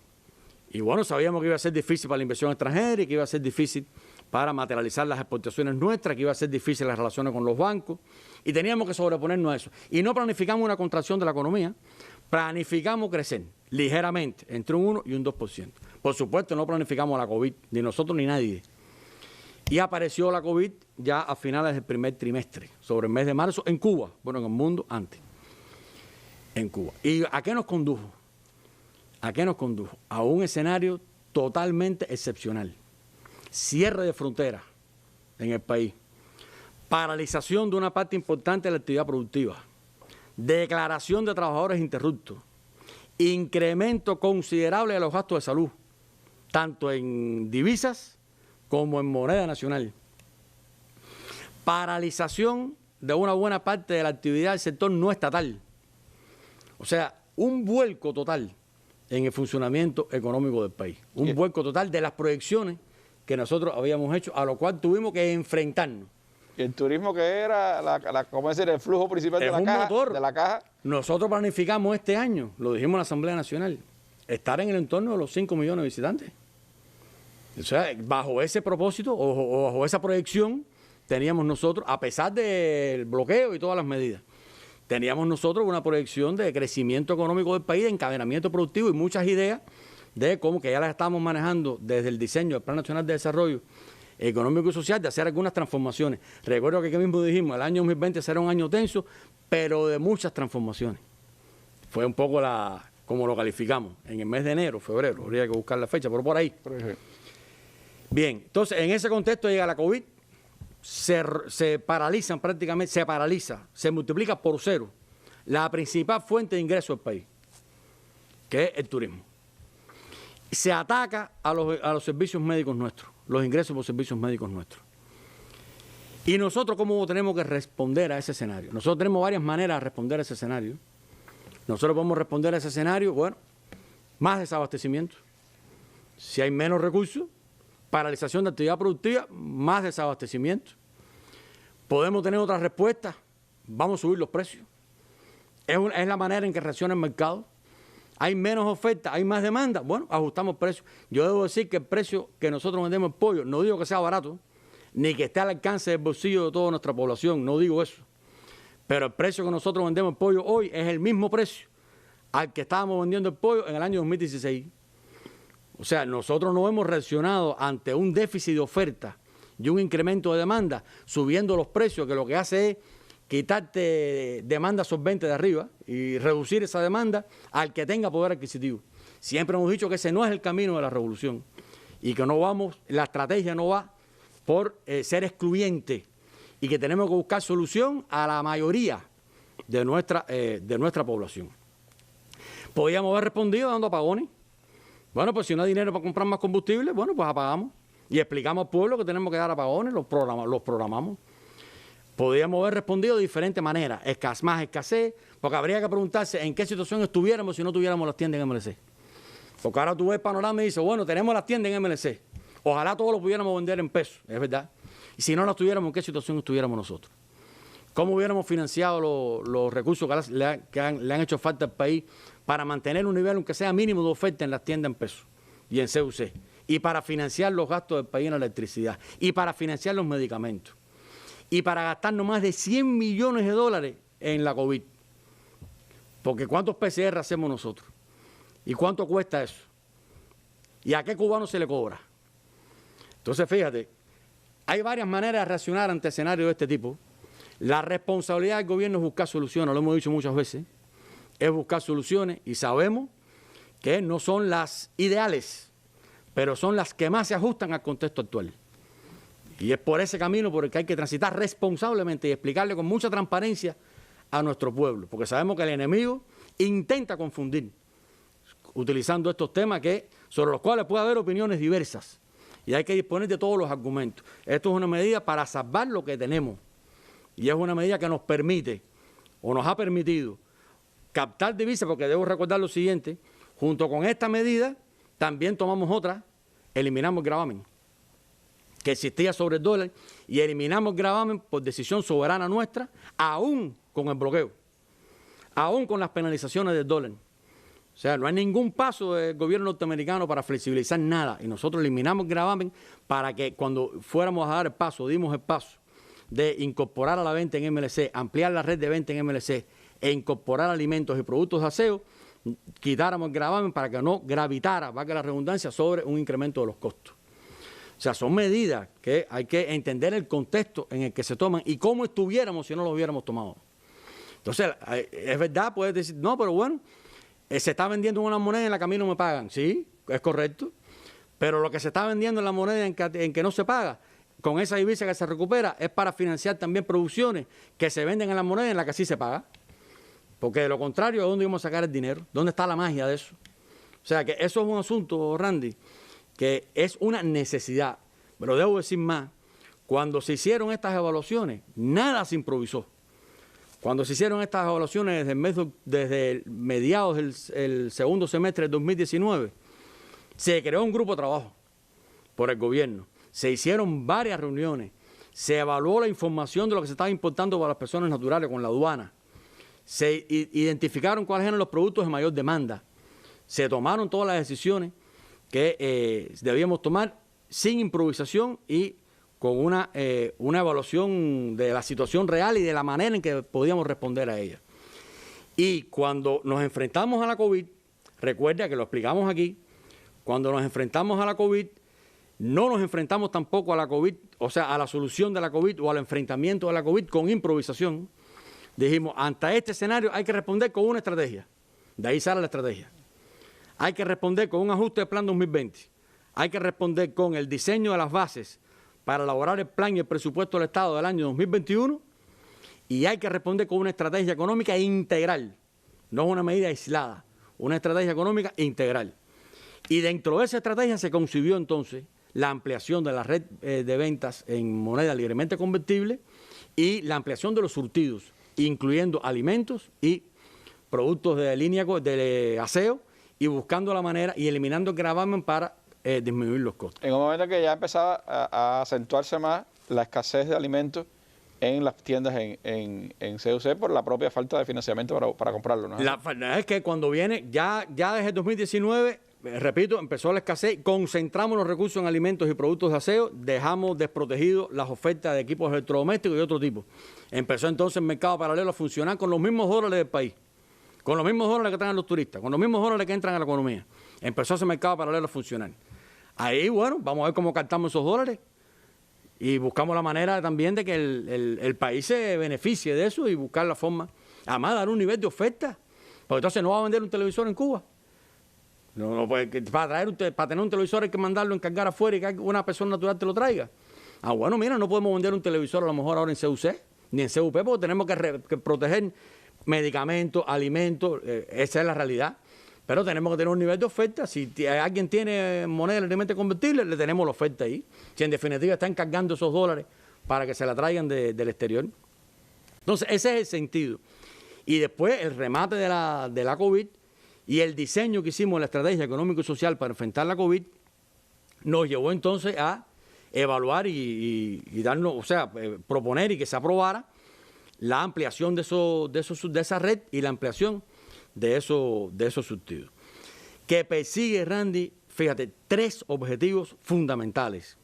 Y bueno, sabíamos que iba a ser difícil para la inversión extranjera y que iba a ser difícil para materializar las exportaciones nuestras, que iba a ser difícil las relaciones con los bancos, y teníamos que sobreponernos a eso. Y no planificamos una contracción de la economía, planificamos crecer ligeramente, entre un 1 y un 2%. Por supuesto, no planificamos la COVID, ni nosotros ni nadie. Y apareció la COVID ya a finales del primer trimestre, sobre el mes de marzo, en Cuba. Bueno, en el mundo antes. En Cuba. ¿Y a qué nos condujo? ¿A qué nos condujo? A un escenario totalmente excepcional. Cierre de fronteras en el país. Paralización de una parte importante de la actividad productiva. Declaración de trabajadores interruptos. Incremento considerable de los gastos de salud, tanto en divisas como en moneda nacional. Paralización de una buena parte de la actividad del sector no estatal. O sea, un vuelco total en el funcionamiento económico del país. Un vuelco total de las proyecciones que nosotros habíamos hecho, a lo cual tuvimos que enfrentarnos. ¿Y el turismo que era, cómo decir, el flujo principal de la caja? Nosotros planificamos este año, lo dijimos en la Asamblea Nacional, estar en el entorno de los 5 millones de visitantes. O sea, bajo ese propósito o bajo esa proyección teníamos nosotros, a pesar del bloqueo y todas las medidas, teníamos nosotros una proyección de crecimiento económico del país, de encadenamiento productivo y muchas ideas de cómo que ya las estamos manejando desde el diseño del Plan Nacional de Desarrollo Económico y Social, de hacer algunas transformaciones. Recuerdo que aquí mismo dijimos, el año 2020 será un año tenso, pero de muchas transformaciones. Fue un poco como lo calificamos, en el mes de enero, febrero, habría que buscar la fecha, pero por ahí. Bien, entonces en ese contexto llega la COVID, se paralizan prácticamente, se multiplica por 0 la principal fuente de ingreso del país, que es el turismo. Se ataca a los servicios médicos nuestros, los ingresos por servicios médicos nuestros. Y nosotros, ¿cómo tenemos que responder a ese escenario? Nosotros tenemos varias maneras de responder a ese escenario. Nosotros podemos responder a ese escenario, bueno, más desabastecimiento. Si hay menos recursos, paralización de actividad productiva, más desabastecimiento. Podemos tener otras respuestas, vamos a subir los precios. Es la manera en que reacciona el mercado. Hay menos oferta, hay más demanda, bueno, ajustamos precios. Yo debo decir que el precio que nosotros vendemos el pollo, no digo que sea barato, ni que esté al alcance del bolsillo de toda nuestra población, no digo eso. Pero el precio que nosotros vendemos el pollo hoy es el mismo precio al que estábamos vendiendo el pollo en el año 2016. O sea, nosotros no hemos reaccionado ante un déficit de oferta y un incremento de demanda, subiendo los precios, que lo que hace es quitarte demanda solvente de arriba y reducir esa demanda al que tenga poder adquisitivo. Siempre hemos dicho que ese no es el camino de la revolución y que la estrategia no va por ser excluyente y que tenemos que buscar solución a la mayoría de nuestra población. Podríamos haber respondido dando apagones. Bueno, pues si no hay dinero para comprar más combustible, bueno, pues apagamos. Y explicamos al pueblo que tenemos que dar apagones, los programamos. Podríamos haber respondido de diferentes maneras. Más escasez, porque habría que preguntarse en qué situación estuviéramos si no tuviéramos las tiendas en MLC. Porque ahora tú ves el panorama y dices, bueno, tenemos las tiendas en MLC. Ojalá todos lo pudiéramos vender en pesos, es verdad. Y si no las tuviéramos, ¿en qué situación estuviéramos nosotros? ¿Cómo hubiéramos financiado los recursos que le han hecho falta al país para mantener un nivel, aunque sea mínimo, de oferta en las tiendas en pesos y en CUC? Y para financiar los gastos del país en la electricidad. Y para financiar los medicamentos. Y para gastarnos más de 100 millones de dólares en la COVID. Porque ¿cuántos PCR hacemos nosotros? ¿Y cuánto cuesta eso? ¿Y a qué cubano se le cobra? Entonces, fíjate, hay varias maneras de reaccionar ante escenarios de este tipo. La responsabilidad del gobierno es buscar soluciones, lo hemos dicho muchas veces, es buscar soluciones y sabemos que no son las ideales, pero son las que más se ajustan al contexto actual. Y es por ese camino por el que hay que transitar responsablemente y explicarle con mucha transparencia a nuestro pueblo, porque sabemos que el enemigo intenta confundir, utilizando estos temas sobre los cuales puede haber opiniones diversas y hay que disponer de todos los argumentos. Esto es una medida para salvar lo que tenemos y es una medida que nos permite o nos ha permitido captar divisas, porque debo recordar lo siguiente, junto con esta medida también tomamos otra, eliminamos el gravamen que existía sobre el dólar y eliminamos el gravamen por decisión soberana nuestra, aún con el bloqueo, aún con las penalizaciones del dólar. O sea, no hay ningún paso del gobierno norteamericano para flexibilizar nada y nosotros eliminamos el gravamen para que cuando fuéramos a dar el paso, dimos el paso de incorporar a la venta en MLC, ampliar la red de venta en MLC e incorporar alimentos y productos de aseo, quitáramos el gravamen para que no gravitara, valga la redundancia, sobre un incremento de los costos. O sea, son medidas que hay que entender el contexto en el que se toman y cómo estuviéramos si no lo hubiéramos tomado. Entonces, es verdad, puedes decir, no, pero bueno, se está vendiendo una moneda en la que a mí no me pagan. Sí, es correcto, pero lo que se está vendiendo en la moneda en que no se paga, con esa divisa que se recupera, es para financiar también producciones que se venden en la moneda en la que sí se paga. Porque de lo contrario, ¿de dónde íbamos a sacar el dinero? ¿Dónde está la magia de eso? O sea, que eso es un asunto, Randy, que es una necesidad. Pero debo decir más, cuando se hicieron estas evaluaciones, nada se improvisó. Cuando se hicieron estas evaluaciones desde mediados del segundo semestre del 2019, se creó un grupo de trabajo por el gobierno. Se hicieron varias reuniones, se evaluó la información de lo que se estaba importando para las personas naturales con la aduana, se identificaron cuáles eran los productos de mayor demanda, se tomaron todas las decisiones que debíamos tomar sin improvisación y con una evaluación de la situación real y de la manera en que podíamos responder a ella. Y cuando nos enfrentamos a la COVID, recuerda que lo explicamos aquí, cuando nos enfrentamos a la COVID, no nos enfrentamos tampoco a la COVID, o sea, a la solución de la COVID o al enfrentamiento de la COVID con improvisación. Dijimos, ante este escenario hay que responder con una estrategia. De ahí sale la estrategia. Hay que responder con un ajuste del plan 2020. Hay que responder con el diseño de las bases para elaborar el plan y el presupuesto del Estado del año 2021. Y hay que responder con una estrategia económica integral. No una medida aislada, una estrategia económica integral. Y dentro de esa estrategia se concibió entonces la ampliación de la red de ventas en moneda libremente convertible y la ampliación de los surtidos, incluyendo alimentos y productos de línea de aseo y buscando la manera y eliminando el gravamen para disminuir los costos. En un momento que ya empezaba a acentuarse más la escasez de alimentos en las tiendas en CUC por la propia falta de financiamiento para comprarlo, ¿no? La verdad es que cuando viene, ya desde el 2019... repito, empezó la escasez, concentramos los recursos en alimentos y productos de aseo, dejamos desprotegidos las ofertas de equipos electrodomésticos y otro tipo. Empezó entonces el mercado paralelo a funcionar con los mismos dólares del país, con los mismos dólares que traen los turistas, con los mismos dólares que entran a la economía. Empezó ese mercado paralelo a funcionar. Ahí, bueno, vamos a ver cómo captamos esos dólares y buscamos la manera también de que el país se beneficie de eso y buscar la forma, además, dar un nivel de oferta, porque entonces no va a vender un televisor en Cuba. No, pues, para tener un televisor hay que mandarlo a encargar afuera y que una persona natural te lo traiga. Ah, bueno, mira, no podemos vender un televisor a lo mejor ahora en CUC, ni en CUP, porque tenemos que proteger medicamentos, alimentos, esa es la realidad. Pero tenemos que tener un nivel de oferta. Si alguien tiene moneda libremente convertible, le tenemos la oferta ahí. Si en definitiva está encargando esos dólares para que se la traigan del exterior. Entonces, ese es el sentido. Y después el remate de la COVID y el diseño que hicimos de la estrategia económica y social para enfrentar la COVID nos llevó entonces a evaluar y darnos, o sea, proponer y que se aprobara la ampliación de esa red y la ampliación de esos subsidios. Que persigue, Randy, fíjate, tres objetivos fundamentales.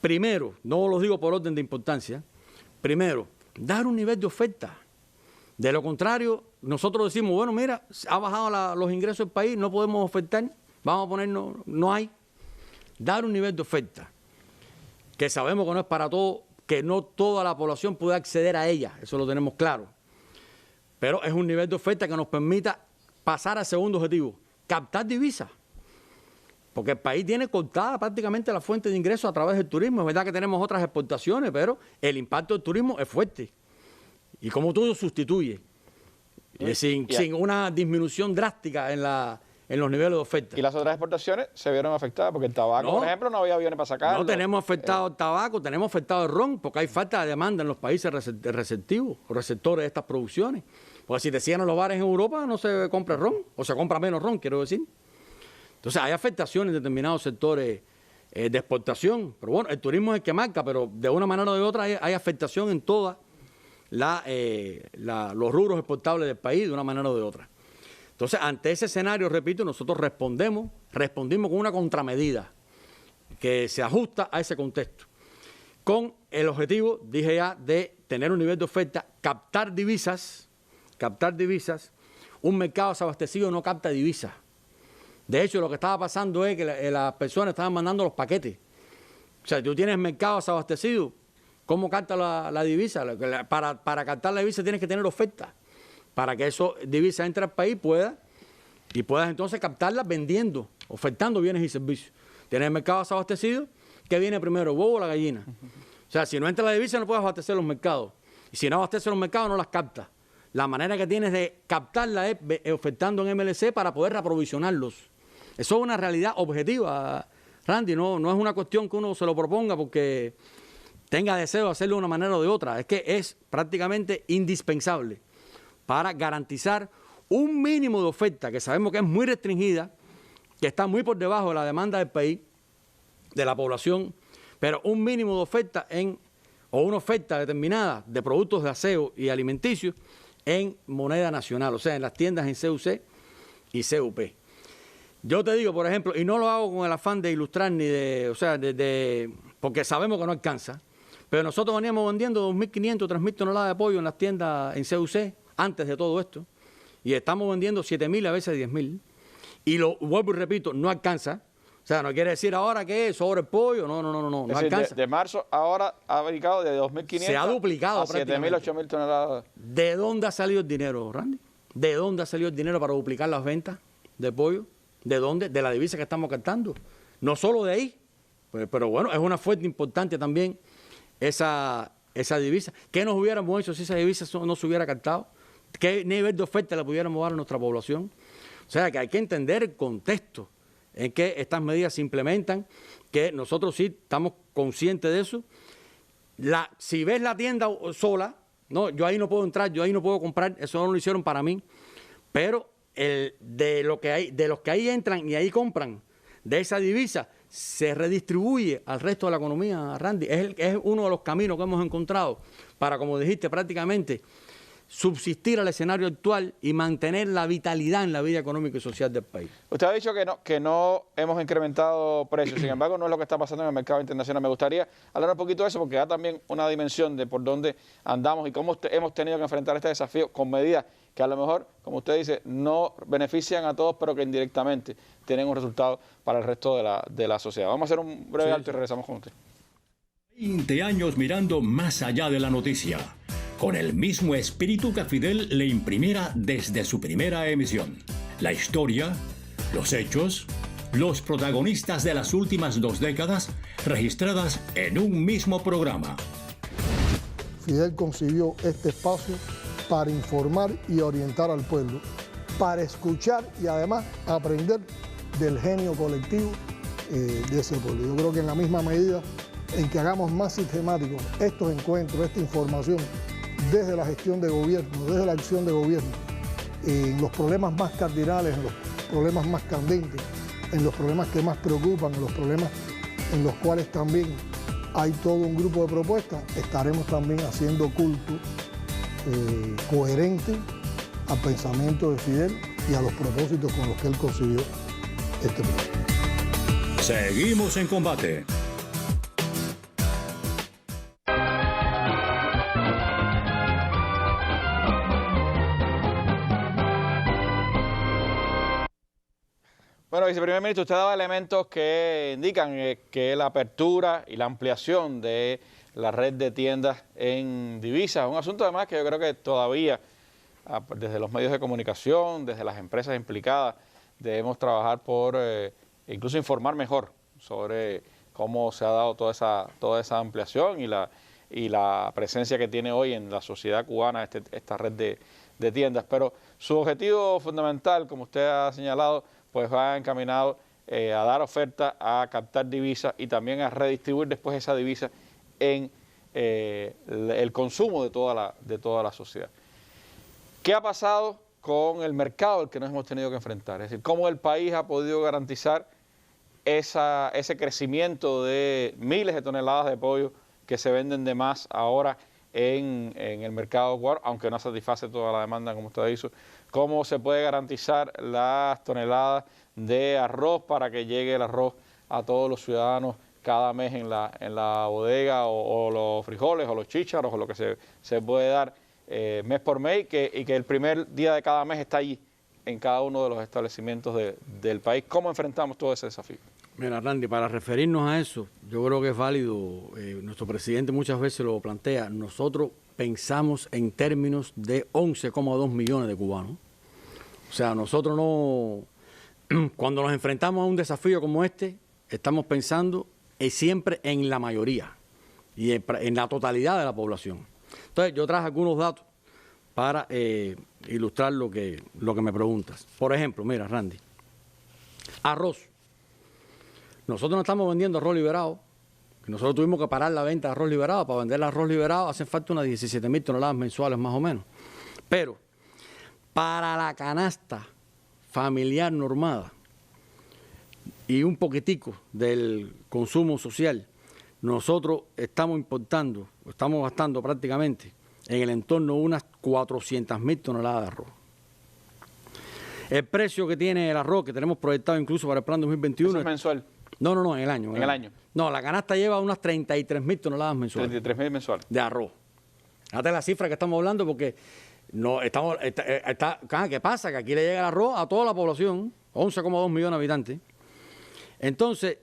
Primero, no los digo por orden de importancia, primero, dar un nivel de oferta. De lo contrario, nosotros decimos, bueno, mira, ha bajado los ingresos del país, no podemos ofertar, vamos a ponernos, no hay. Dar un nivel de oferta, que sabemos que no es para todo, que no toda la población puede acceder a ella, eso lo tenemos claro. Pero es un nivel de oferta que nos permita pasar al segundo objetivo, captar divisas. Porque el país tiene cortada prácticamente la fuente de ingresos a través del turismo. Es verdad que tenemos otras exportaciones, pero el impacto del turismo es fuerte. Y como tú lo sustituyes, sin una disminución drástica en los niveles de oferta. Y las otras exportaciones se vieron afectadas, porque el tabaco, por ejemplo, no había aviones para sacarlo. No tenemos afectado el tabaco, tenemos afectado el ron, porque hay falta de demanda en los países receptivos, o receptores de estas producciones. Porque si te cierran los bares en Europa, no se compra ron, o se compra menos ron, quiero decir. Entonces hay afectaciones en determinados sectores de exportación. Pero bueno, el turismo es el que marca, pero de una manera o de otra hay afectación en todos los rubros exportables del país, de una manera o de otra. Entonces, ante ese escenario, repito, nosotros respondimos con una contramedida que se ajusta a ese contexto, con el objetivo, dije ya, de tener un nivel de oferta, captar divisas. Un mercado desabastecido no capta divisas. De hecho, lo que estaba pasando es que las personas estaban mandando los paquetes. O sea, tú tienes mercado desabastecido, ¿cómo capta la divisa? Para captar la divisa tienes que tener oferta. Para que esa divisa entre al país puedas entonces captarla vendiendo, ofertando bienes y servicios. Tienes el mercado desabastecido, ¿qué viene primero, el huevo o la gallina? O sea, si no entra la divisa no puedes abastecer los mercados. Y si no abasteces los mercados no las captas. La manera que tienes de captarla es ofertando en MLC para poder reaprovisionarlos. Eso es una realidad objetiva, Randy, no es una cuestión que uno se lo proponga porque tenga deseo de hacerlo de una manera o de otra. Es que es prácticamente indispensable para garantizar un mínimo de oferta que sabemos que es muy restringida, que está muy por debajo de la demanda del país, de la población, pero un mínimo de oferta o una oferta determinada de productos de aseo y alimenticios en moneda nacional, o sea, en las tiendas en CUC y CUP. Yo te digo, por ejemplo, y no lo hago con el afán de ilustrar ni porque sabemos que no alcanza, pero nosotros veníamos vendiendo 2.500, 3.000 toneladas de pollo en las tiendas en CUC antes de todo esto, y estamos vendiendo 7.000, a veces 10.000, y lo vuelvo y repito, no alcanza. O sea, no quiere decir ahora que sobre el pollo, no alcanza. De marzo ahora ha brincado de 2.500 se ha duplicado a 7.000, 8.000 toneladas. ¿De dónde ha salido el dinero, Randy? ¿De dónde ha salido el dinero para duplicar las ventas de pollo? ¿De dónde? De la divisa que estamos captando. No solo de ahí, pero bueno, es una fuente importante también esa divisa. ¿Qué nos hubiéramos hecho si esa divisa no se hubiera captado? ¿Qué nivel de oferta le pudiéramos dar a nuestra población? O sea, que hay que entender el contexto en que estas medidas se implementan, que nosotros sí estamos conscientes de eso. Si ves la tienda sola, no, yo ahí no puedo entrar, yo ahí no puedo comprar, eso no lo hicieron para mí, pero de los que ahí entran y ahí compran, de esa divisa, se redistribuye al resto de la economía, Randy. Es uno de los caminos que hemos encontrado para, como dijiste, prácticamente subsistir al escenario actual y mantener la vitalidad en la vida económica y social del país. Usted ha dicho que no hemos incrementado precios, sin embargo no es lo que está pasando en el mercado internacional. Me gustaría hablar un poquito de eso porque da también una dimensión de por dónde andamos y cómo hemos tenido que enfrentar este desafío con medidas que a lo mejor, como usted dice, no benefician a todos, pero que indirectamente tienen un resultado para el resto de la sociedad. Vamos a hacer un breve alto y regresamos con usted. 20 años mirando más allá de la noticia, con el mismo espíritu que Fidel le imprimiera desde su primera emisión. La historia, los hechos, los protagonistas de las últimas 2 décadas registradas en un mismo programa. Fidel concibió este espacio para informar y orientar al pueblo, para escuchar y además aprender del genio colectivo de ese pueblo. Yo creo que en la misma medida en que hagamos más sistemáticos estos encuentros, esta información, desde la gestión de gobierno, desde la acción de gobierno, en los problemas más cardinales, en los problemas más candentes, en los problemas que más preocupan, en los problemas en los cuales también hay todo un grupo de propuestas, estaremos también haciendo culto coherente al pensamiento de Fidel y a los propósitos con los que él concibió este proyecto. Seguimos en combate. Bueno, viceprimer ministro, usted daba elementos que indican que la apertura y la ampliación de la red de tiendas en divisas es un asunto además que yo creo que todavía, desde los medios de comunicación, desde las empresas implicadas, debemos trabajar por incluso informar mejor sobre cómo se ha dado toda esa ampliación y la presencia que tiene hoy en la sociedad cubana esta red de tiendas. Pero su objetivo fundamental, como usted ha señalado, pues va encaminado a dar oferta, a captar divisas y también a redistribuir después esa divisa en el consumo de toda la sociedad. ¿Qué ha pasado con el mercado al que nos hemos tenido que enfrentar? Es decir, ¿cómo el país ha podido garantizar ese crecimiento de miles de toneladas de pollo que se venden de más ahora en el mercado cubano, aunque no satisface toda la demanda, como usted dijo? ¿Cómo se puede garantizar las toneladas de arroz para que llegue el arroz a todos los ciudadanos cada mes en la bodega, o los frijoles, o los chícharos, o lo que se puede dar mes por mes, y que el primer día de cada mes está allí en cada uno de los establecimientos del país? ¿Cómo enfrentamos todo ese desafío? Mira, Randy, para referirnos a eso, yo creo que es válido, nuestro presidente muchas veces lo plantea, nosotros pensamos en términos de 11,2 millones de cubanos. O sea, nosotros no, cuando nos enfrentamos a un desafío como este, estamos pensando siempre en la mayoría y en la totalidad de la población. Entonces, yo traje algunos datos para ilustrar lo que me preguntas. Por ejemplo, mira, Randy, arroz. Nosotros no estamos vendiendo arroz liberado. Nosotros tuvimos que parar la venta de arroz liberado. Para vender el arroz liberado hacen falta unas 17.000 toneladas mensuales más o menos. Pero para la canasta familiar normada y un poquitico del consumo social, nosotros estamos importando, estamos gastando prácticamente en el entorno de unas 400.000 toneladas de arroz. El precio que tiene el arroz, que tenemos proyectado incluso para el plan 2021... ¿Eso es mensual? No, en el año. ¿En el año? No, la canasta lleva unas 33.000 toneladas mensuales. 33.000 mensuales. De arroz. Fíjate la cifra que estamos hablando, porque no estamos... ¿Qué pasa? Que aquí le llega el arroz a toda la población, 11,2 millones de habitantes. Entonces,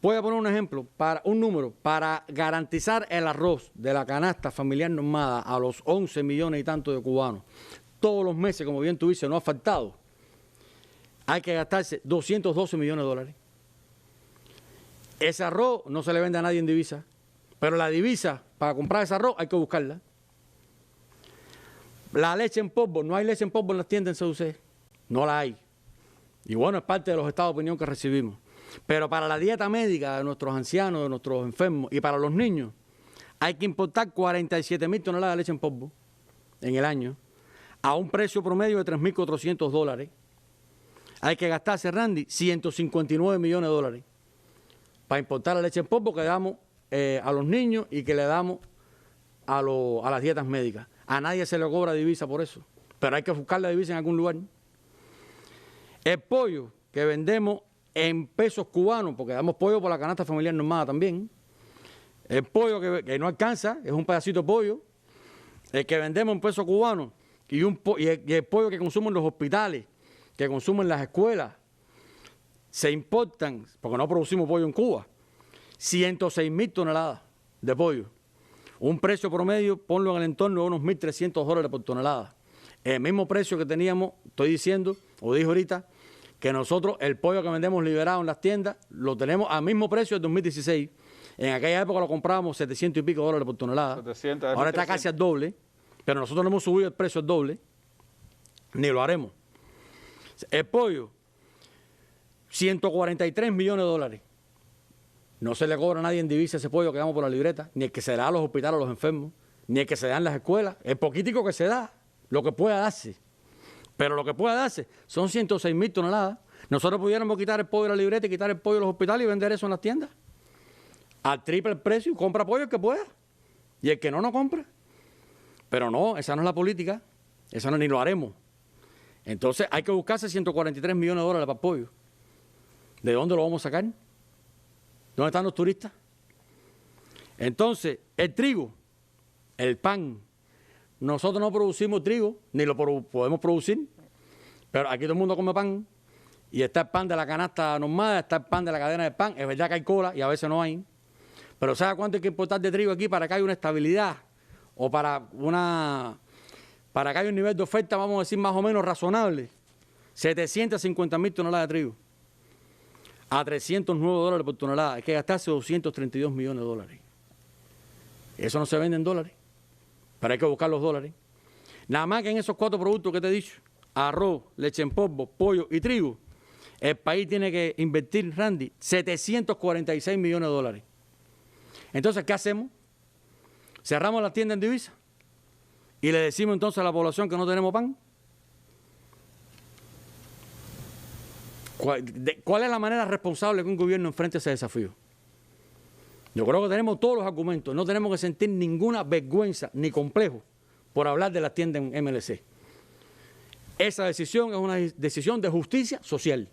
voy a poner un ejemplo, un número, para garantizar el arroz de la canasta familiar normada a los 11 millones y tantos de cubanos, todos los meses, como bien tú dices, no ha faltado, hay que gastarse 212 millones de dólares. Ese arroz no se le vende a nadie en divisa, pero la divisa para comprar ese arroz hay que buscarla. La leche en polvo, no hay leche en polvo en las tiendas en CUC, no la hay. Y bueno, es parte de los estados de opinión que recibimos. Pero para la dieta médica de nuestros ancianos, de nuestros enfermos y para los niños, hay que importar 47.000 toneladas de leche en polvo en el año a un precio promedio de 3.400 dólares. Hay que gastarse, Randy, 159 millones de dólares para importar la leche en polvo que damos a los niños y que le damos a las dietas médicas. A nadie se le cobra divisa por eso, pero hay que buscar la divisa en algún lugar. El pollo que vendemos en pesos cubanos, porque damos pollo por la canasta familiar normada también. El pollo que no alcanza, es un pedacito de pollo. El que vendemos en pesos cubanos y el pollo que consumen los hospitales, que consumen las escuelas, se importan, porque no producimos pollo en Cuba, 106.000 toneladas de pollo. Un precio promedio, ponlo en el entorno de unos 1.300 dólares por tonelada. El mismo precio que teníamos, estoy diciendo, o dije ahorita, que nosotros el pollo que vendemos liberado en las tiendas lo tenemos al mismo precio del 2016. En aquella época lo comprábamos 700 y pico dólares por tonelada. 700, ahora está casi al doble, pero nosotros no hemos subido el precio al doble, ni lo haremos. El pollo, 143 millones de dólares. No se le cobra a nadie en divisa ese pollo que damos por la libreta, ni el que se da a los hospitales a los enfermos, ni el que se da en las escuelas. El poquitico que se da, lo que pueda darse Pero lo que puede darse son 106.000 toneladas. Nosotros pudiéramos quitar el pollo de la libreta y quitar el pollo de los hospitales y vender eso en las tiendas. Al triple el precio, compra pollo el que pueda. Y el que no compra. Pero no, esa no es la política. Esa no, ni lo haremos. Entonces hay que buscarse 143 millones de dólares para el pollo. ¿De dónde lo vamos a sacar? ¿Dónde están los turistas? Entonces, el trigo, el pan. Nosotros no producimos trigo, ni lo podemos producir. Pero aquí todo el mundo come pan. Y está el pan de la canasta normal, está el pan de la cadena de pan. Es verdad que hay cola y a veces no hay. Pero ¿sabe cuánto hay que importar de trigo aquí para que haya una estabilidad? O para que haya un nivel de oferta, vamos a decir, más o menos razonable. 750.000 toneladas de trigo. A $309 por tonelada. Hay que gastarse 232 millones de dólares. Eso no se vende en dólares. Pero hay que buscar los dólares. Nada más que en esos 4 productos que te he dicho, arroz, leche en polvo, pollo y trigo, el país tiene que invertir, Randy, 746 millones de dólares. Entonces, ¿qué hacemos? Cerramos la tienda en divisa y le decimos entonces a la población que no tenemos pan. ¿Cuál es la manera responsable que un gobierno enfrente ese desafío? Yo creo que tenemos todos los argumentos, no tenemos que sentir ninguna vergüenza ni complejo por hablar de la tienda en MLC. Esa decisión es una decisión de justicia social.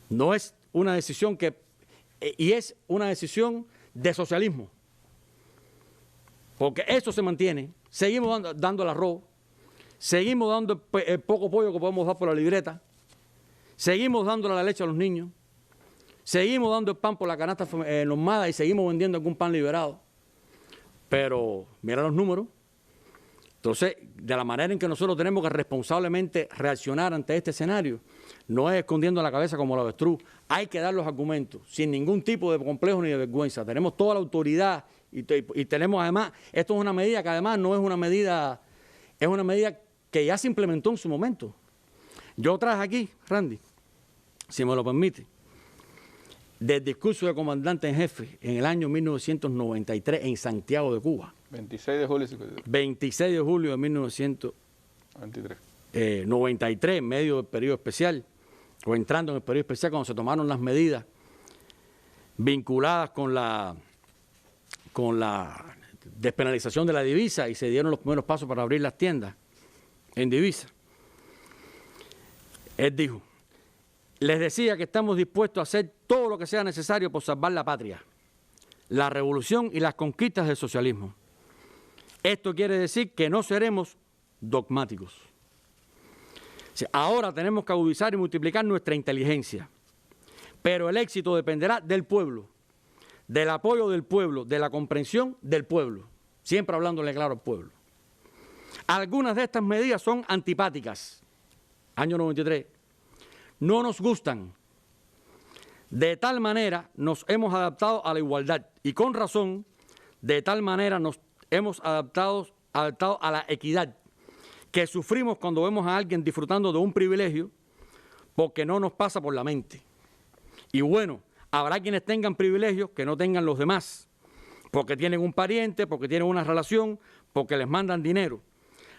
No es una decisión y es una decisión de socialismo. Porque eso se mantiene. Seguimos dando el arroz, seguimos dando el poco pollo que podemos dar por la libreta, seguimos dando la leche a los niños, seguimos dando el pan por la canasta normada y seguimos vendiendo algún pan liberado. Pero mira los números. Entonces, de la manera en que nosotros tenemos que responsablemente reaccionar ante este escenario, no es escondiendo la cabeza como la avestruz. Hay que dar los argumentos, sin ningún tipo de complejo ni de vergüenza. Tenemos toda la autoridad y tenemos además, esto es una medida que además no es una medida, es una medida que ya se implementó en su momento. Yo traje aquí, Randy, si me lo permite, del discurso del comandante en jefe en el año 1993 en Santiago de Cuba. 26 de julio. 26 de julio de 1993, en medio del periodo especial, o entrando en el periodo especial, cuando se tomaron las medidas vinculadas con la despenalización de la divisa y se dieron los primeros pasos para abrir las tiendas en divisa. Él dijo: les decía que estamos dispuestos a hacer todo lo que sea necesario por salvar la patria, la revolución y las conquistas del socialismo. Esto quiere decir que no seremos dogmáticos. Ahora tenemos que agudizar y multiplicar nuestra inteligencia, pero el éxito dependerá del pueblo, del apoyo del pueblo, de la comprensión del pueblo, siempre hablándole claro al pueblo. Algunas de estas medidas son antipáticas. Año 93. No nos gustan. De tal manera nos hemos adaptado a la igualdad y con razón, de tal manera nos hemos adaptado a la equidad, que sufrimos cuando vemos a alguien disfrutando de un privilegio porque no nos pasa por la mente. Y bueno, habrá quienes tengan privilegios que no tengan los demás, porque tienen un pariente, porque tienen una relación, porque les mandan dinero.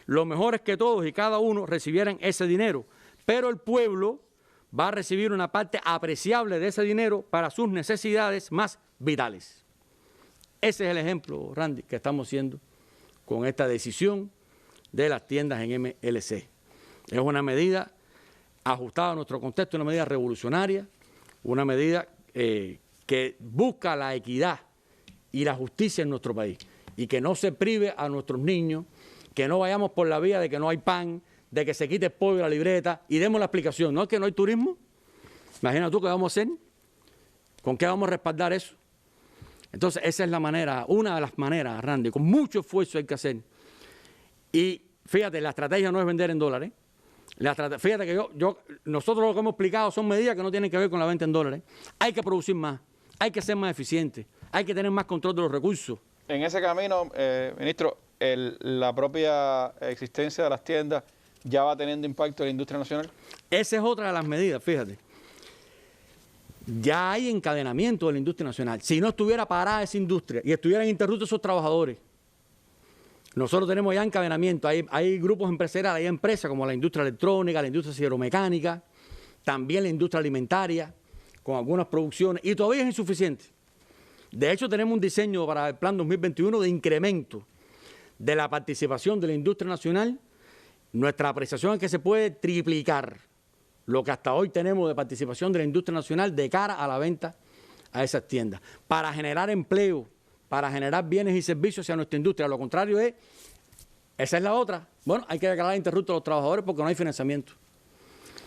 Lo mejor es que todos y cada uno recibieran ese dinero, pero el pueblo va a recibir una parte apreciable de ese dinero para sus necesidades más vitales. Ese es el ejemplo, Randy, que estamos haciendo con esta decisión de las tiendas en MLC. Es una medida ajustada a nuestro contexto, una medida revolucionaria, una medida que busca la equidad y la justicia en nuestro país y que no se prive a nuestros niños, que no vayamos por la vía de que no hay pan, de que se quite el pollo de la libreta y demos la explicación. ¿No es que no hay turismo? Imagina tú qué vamos a hacer, con qué vamos a respaldar eso. Entonces esa es la manera, una de las maneras, Randy, con mucho esfuerzo hay que hacer. Y fíjate, la estrategia no es vender en dólares. Fíjate que nosotros lo que hemos explicado son medidas que no tienen que ver con la venta en dólares. Hay que producir más, hay que ser más eficientes, hay que tener más control de los recursos. En ese camino, ministro, la propia existencia de las tiendas ya va teniendo impacto en la industria nacional. Esa es otra de las medidas, fíjate. Ya hay encadenamiento de la industria nacional. Si no estuviera parada esa industria y estuvieran interruptos esos trabajadores, Nosotros tenemos ya encadenamiento, hay grupos empresariales, hay empresas como la industria electrónica, la industria sideromecánica, también la industria alimentaria, con algunas producciones, y todavía es insuficiente. De hecho, tenemos un diseño para el Plan 2021 de incremento de la participación de la industria nacional. Nuestra apreciación es que se puede triplicar lo que hasta hoy tenemos de participación de la industria nacional de cara a la venta a esas tiendas, para generar empleo, para generar bienes y servicios hacia nuestra industria. Lo contrario esa es la otra. Bueno, hay que declarar interruptos a los trabajadores porque no hay financiamiento.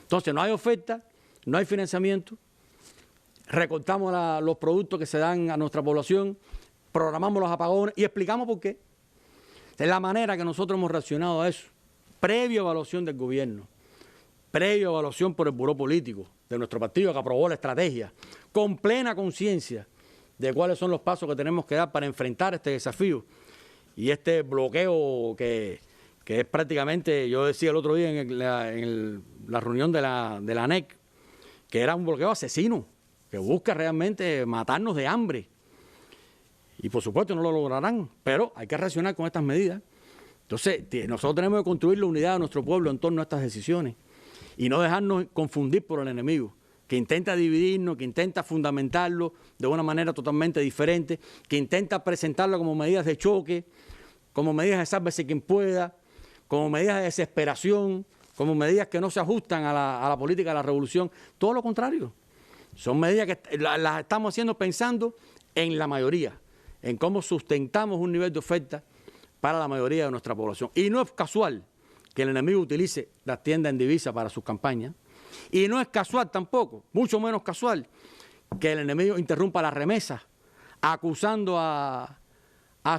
Entonces, no hay oferta, no hay financiamiento, recortamos los productos que se dan a nuestra población, programamos los apagones y explicamos por qué. Es la manera que nosotros hemos reaccionado a eso, previa evaluación del gobierno, previa evaluación por el buró político de nuestro partido que aprobó la estrategia, con plena conciencia de cuáles son los pasos que tenemos que dar para enfrentar este desafío y este bloqueo que es prácticamente, yo decía el otro día en la reunión de la ANEC, que era un bloqueo asesino, que busca realmente matarnos de hambre. Y por supuesto no lo lograrán, pero hay que reaccionar con estas medidas. Entonces, nosotros tenemos que construir la unidad de nuestro pueblo en torno a estas decisiones y no dejarnos confundir por el enemigo, que intenta dividirnos, que intenta fundamentarlo de una manera totalmente diferente, que intenta presentarlo como medidas de choque, como medidas de sálvese quien pueda, como medidas de desesperación, como medidas que no se ajustan a la política de la revolución. Todo lo contrario. Son medidas que las estamos haciendo pensando en la mayoría, en cómo sustentamos un nivel de oferta para la mayoría de nuestra población. Y no es casual que el enemigo utilice las tiendas en divisa para sus campañas. Y no es casual tampoco, mucho menos casual, que el enemigo interrumpa las remesas, acusando a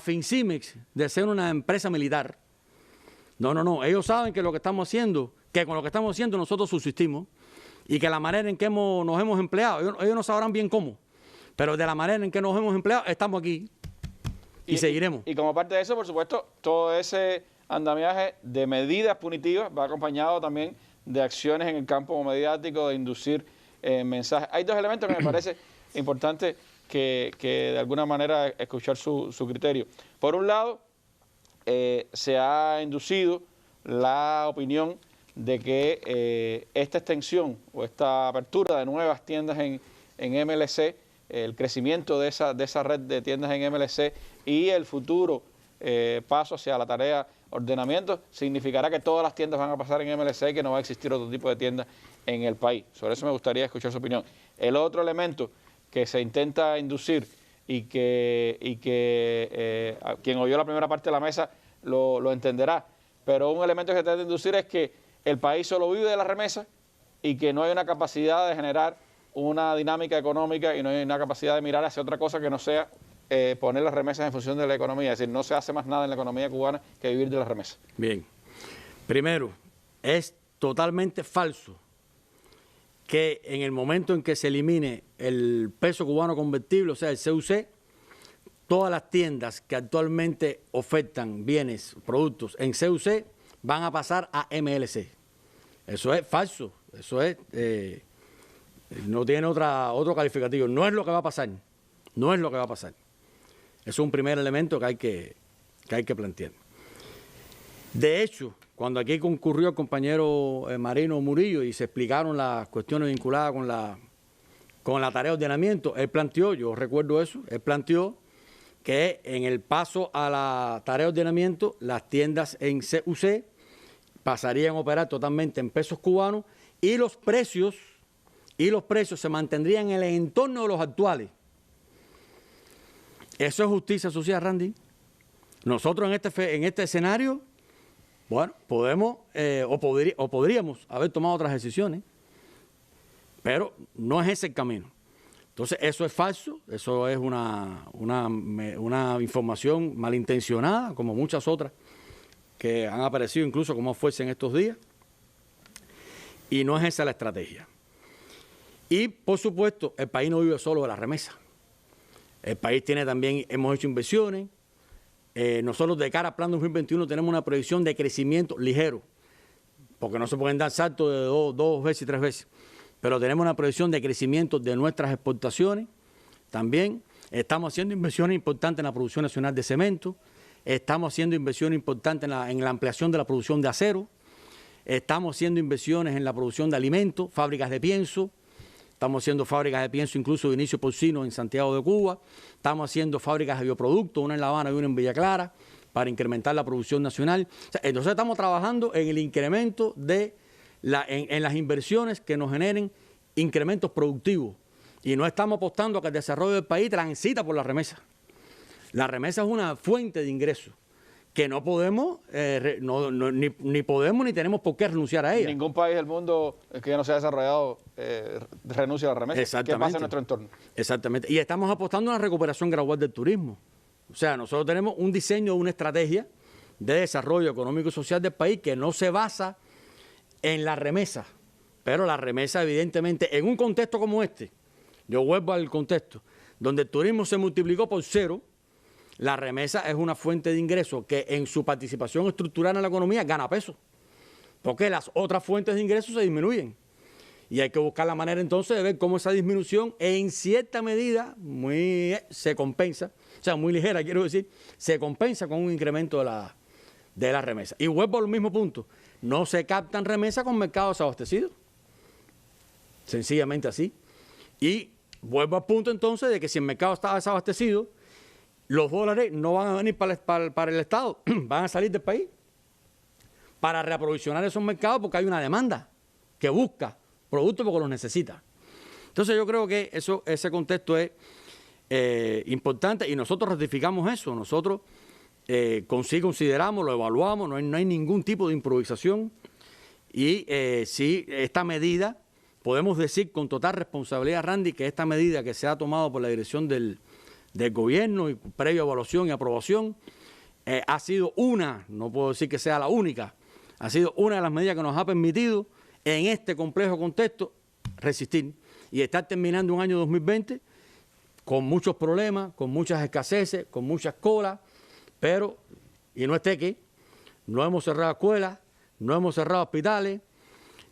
Fincimex de ser una empresa militar. No. Ellos saben que lo que estamos haciendo, que con lo que estamos haciendo nosotros subsistimos y que la manera en que nos hemos empleado, ellos no sabrán bien cómo, pero de la manera en que nos hemos empleado, estamos aquí y seguiremos. Y como parte de eso, por supuesto, todo ese andamiaje de medidas punitivas va acompañado también de acciones en el campo mediático, de inducir mensajes. Hay dos elementos que me parece importante que de alguna manera escuchar su criterio. Por un lado, se ha inducido la opinión de que esta extensión o esta apertura de nuevas tiendas en MLC, el crecimiento de esa red de tiendas en MLC y el futuro paso hacia la tarea ordenamiento, significará que todas las tiendas van a pasar en MLC y que no va a existir otro tipo de tiendas en el país. Sobre eso me gustaría escuchar su opinión. El otro elemento que se intenta inducir y que quien oyó la primera parte de la mesa lo entenderá, pero un elemento que se intenta inducir es que el país solo vive de la remesa y que no hay una capacidad de generar una dinámica económica y no hay una capacidad de mirar hacia otra cosa que no sea poner las remesas en función de la economía. Es decir, no se hace más nada en la economía cubana que vivir de las remesas. Bien. Primero, es totalmente falso que en el momento en que se elimine el peso cubano convertible, o sea, el CUC, todas las tiendas que actualmente ofertan bienes, productos en CUC, van a pasar a MLC. Eso es falso. Eso es... no tiene otro calificativo. No es lo que va a pasar. No es lo que va a pasar. Eso es un primer elemento que hay que plantear. De hecho, cuando aquí concurrió el compañero Marino Murillo y se explicaron las cuestiones vinculadas con la tarea de ordenamiento, él planteó, yo recuerdo eso, él planteó que en el paso a la tarea de ordenamiento, las tiendas en CUC pasarían a operar totalmente en pesos cubanos y los precios se mantendrían en el entorno de los actuales. ¿Eso es justicia social, Randy? Nosotros en este escenario, bueno, podemos o podríamos haber tomado otras decisiones, pero no es ese el camino. Entonces, eso es falso, eso es una información malintencionada, como muchas otras que han aparecido incluso como fuerza en estos días, y no es esa la estrategia. Y, por supuesto, el país no vive solo de la remesa. El país tiene también, hemos hecho inversiones. Nosotros de cara al Plan 2021 tenemos una proyección de crecimiento ligero, porque no se pueden dar saltos de dos veces y 3 veces. Pero tenemos una proyección de crecimiento de nuestras exportaciones. También estamos haciendo inversiones importantes en la producción nacional de cemento, estamos haciendo inversiones importantes en la ampliación de la producción de acero, estamos haciendo inversiones en la producción de alimentos, fábricas de pienso, estamos haciendo fábricas de pienso incluso de inicio porcino en Santiago de Cuba, estamos haciendo fábricas de bioproductos, una en La Habana y una en Villa Clara, para incrementar la producción nacional. O sea, entonces estamos trabajando en el incremento de en las inversiones que nos generen incrementos productivos. Y no estamos apostando a que el desarrollo del país transita por la remesa. La remesa es una fuente de ingresos que no podemos, ni podemos ni tenemos por qué renunciar a ella. Ningún país del mundo que no se ha desarrollado renuncia a la remesa. Exactamente. ¿Qué pasa en nuestro entorno? Exactamente. Y estamos apostando a una recuperación gradual del turismo. O sea, nosotros tenemos un diseño de una estrategia de desarrollo económico y social del país que no se basa en la remesa. Pero la remesa, evidentemente, en un contexto como este, yo vuelvo al contexto, donde el turismo se multiplicó por 0, la remesa es una fuente de ingresos que en su participación estructural en la economía gana peso, porque las otras fuentes de ingresos se disminuyen. Y hay que buscar la manera entonces de ver cómo esa disminución en cierta medida se compensa, o sea, muy ligera quiero decir, se compensa con un incremento de la remesa. Y vuelvo al mismo punto, no se captan remesas con mercados desabastecidos, sencillamente así. Y vuelvo al punto entonces de que si el mercado está desabastecido, los dólares no van a venir para el Estado, van a salir del país para reaprovisionar esos mercados porque hay una demanda que busca productos porque los necesita. Entonces yo creo que ese contexto es importante y nosotros ratificamos eso, nosotros consideramos, lo evaluamos, no hay ningún tipo de improvisación y sí, esta medida, podemos decir con total responsabilidad, Randy, que esta medida que se ha tomado por la dirección del gobierno y previa evaluación y aprobación, ha sido no puedo decir que sea la única, ha sido una de las medidas que nos ha permitido en este complejo contexto resistir y estar terminando un año 2020 con muchos problemas, con muchas escaseces, con muchas colas, pero, y no esté que, no hemos cerrado escuelas, no hemos cerrado hospitales,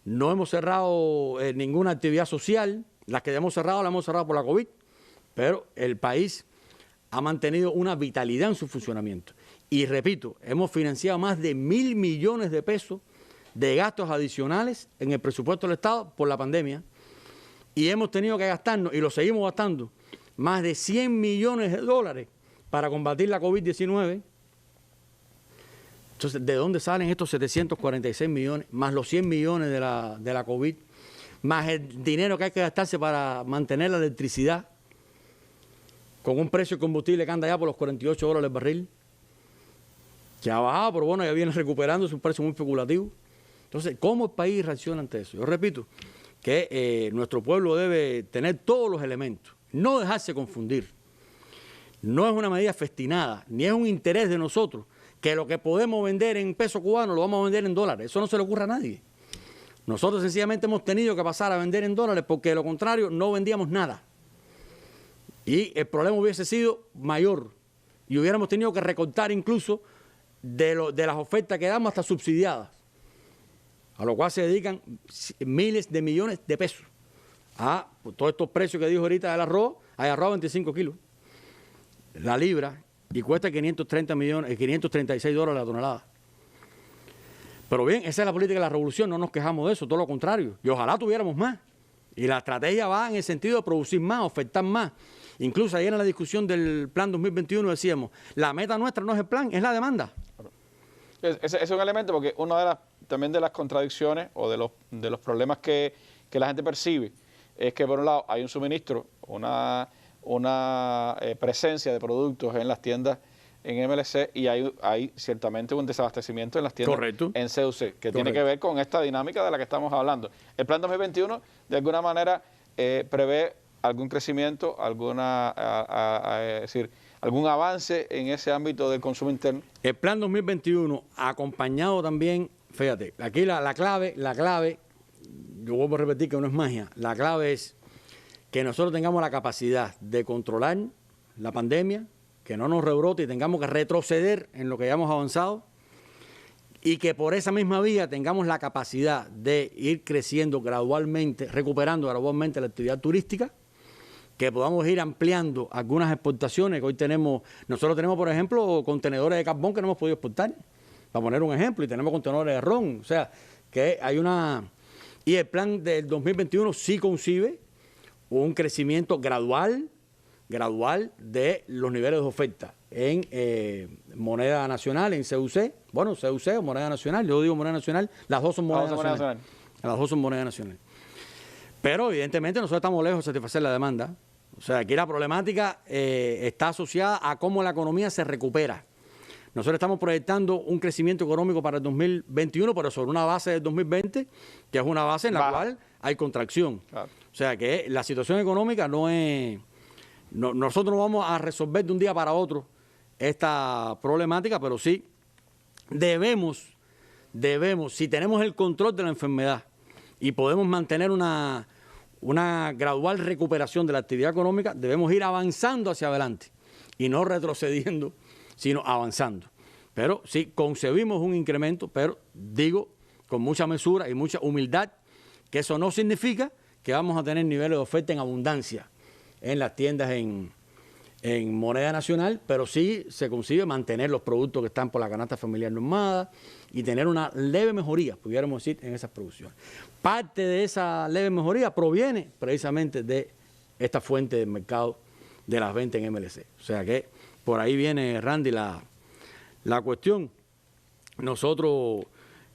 no hemos cerrado ninguna actividad social, las que hemos cerrado las hemos cerrado por la COVID, pero el país ha mantenido una vitalidad en su funcionamiento. Y repito, hemos financiado más de 1.000 millones de pesos de gastos adicionales en el presupuesto del Estado por la pandemia y hemos tenido que gastarnos, y lo seguimos gastando, más de 100 millones de dólares para combatir la COVID-19. Entonces, ¿de dónde salen estos 746 millones, más los 100 millones de la COVID, más el dinero que hay que gastarse para mantener la electricidad con un precio de combustible que anda ya por los $48 el barril, que ha bajado, pero bueno, ya viene recuperándose un precio muy especulativo? Entonces, ¿cómo el país reacciona ante eso? Yo repito que nuestro pueblo debe tener todos los elementos, no dejarse confundir. No es una medida festinada, ni es un interés de nosotros, que lo que podemos vender en peso cubano lo vamos a vender en dólares. Eso no se le ocurre a nadie. Nosotros sencillamente hemos tenido que pasar a vender en dólares porque de lo contrario no vendíamos nada. Y el problema hubiese sido mayor y hubiéramos tenido que recortar incluso de las ofertas que damos hasta subsidiadas, a lo cual se dedican miles de millones de pesos a todos estos precios que dijo ahorita del arroz. Hay arroz a 25 kilos, la libra, y cuesta $536 la tonelada. Pero bien, esa es la política de la revolución, no nos quejamos de eso, todo lo contrario, y ojalá tuviéramos más. Y la estrategia va en el sentido de producir más, ofertar más. Incluso ayer en la discusión del Plan 2021 decíamos, la meta nuestra no es el plan, es la demanda. Es un elemento porque una también de las contradicciones o de los problemas que la gente percibe es que por un lado hay un suministro, una presencia de productos en las tiendas en MLC y hay ciertamente un desabastecimiento en las tiendas. Correcto. En CUC, que Correcto. Tiene que ver con esta dinámica de la que estamos hablando. El Plan 2021 de alguna manera prevé algún crecimiento, algún avance en ese ámbito del consumo interno. El Plan 2021 acompañado también, fíjate, aquí la clave, yo vuelvo a repetir que no es magia, la clave es que nosotros tengamos la capacidad de controlar la pandemia, que no nos rebrote y tengamos que retroceder en lo que ya hemos avanzado y que por esa misma vía tengamos la capacidad de ir creciendo gradualmente, recuperando gradualmente la actividad turística, que podamos ir ampliando algunas exportaciones que hoy tenemos. Nosotros tenemos, por ejemplo, contenedores de carbón que no hemos podido exportar, para poner un ejemplo, y tenemos contenedores de ron. O sea, que hay una... Y el plan del 2021 sí concibe un crecimiento gradual de los niveles de oferta en moneda nacional, en CUC, bueno, CUC o moneda nacional, yo digo moneda nacional, las dos son moneda nacional. Las dos son moneda nacional. Pero evidentemente nosotros estamos lejos de satisfacer la demanda. O sea, aquí la problemática está asociada a cómo la economía se recupera. Nosotros estamos proyectando un crecimiento económico para el 2021, pero sobre una base del 2020, que es una base en la cual hay contracción. Claro. O sea, que la situación económica no es... nosotros no vamos a resolver de un día para otro esta problemática, pero sí debemos, si tenemos el control de la enfermedad y podemos mantener una gradual recuperación de la actividad económica, debemos ir avanzando hacia adelante y no retrocediendo, sino avanzando. Pero sí, concebimos un incremento, pero digo con mucha mesura y mucha humildad que eso no significa que vamos a tener niveles de oferta en abundancia en las tiendas en moneda nacional, pero sí se consigue mantener los productos que están por la canasta familiar normada y tener una leve mejoría, pudiéramos decir, en esas producciones. Parte de esa leve mejoría proviene precisamente de esta fuente del mercado de las ventas en MLC. O sea que por ahí viene, Randy, la cuestión. Nosotros,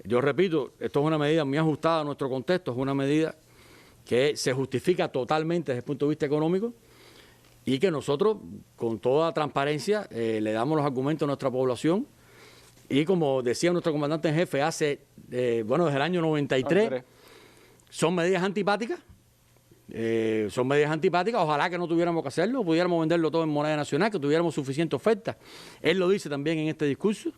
yo repito, esto es una medida muy ajustada a nuestro contexto, es una medida que se justifica totalmente desde el punto de vista económico y que nosotros, con toda transparencia, le damos los argumentos a nuestra población y, como decía nuestro comandante en jefe hace, desde el año 93, son medidas antipáticas. Ojalá que no tuviéramos que hacerlo, pudiéramos venderlo todo en moneda nacional, que tuviéramos suficiente oferta. Él lo dice también en este discurso,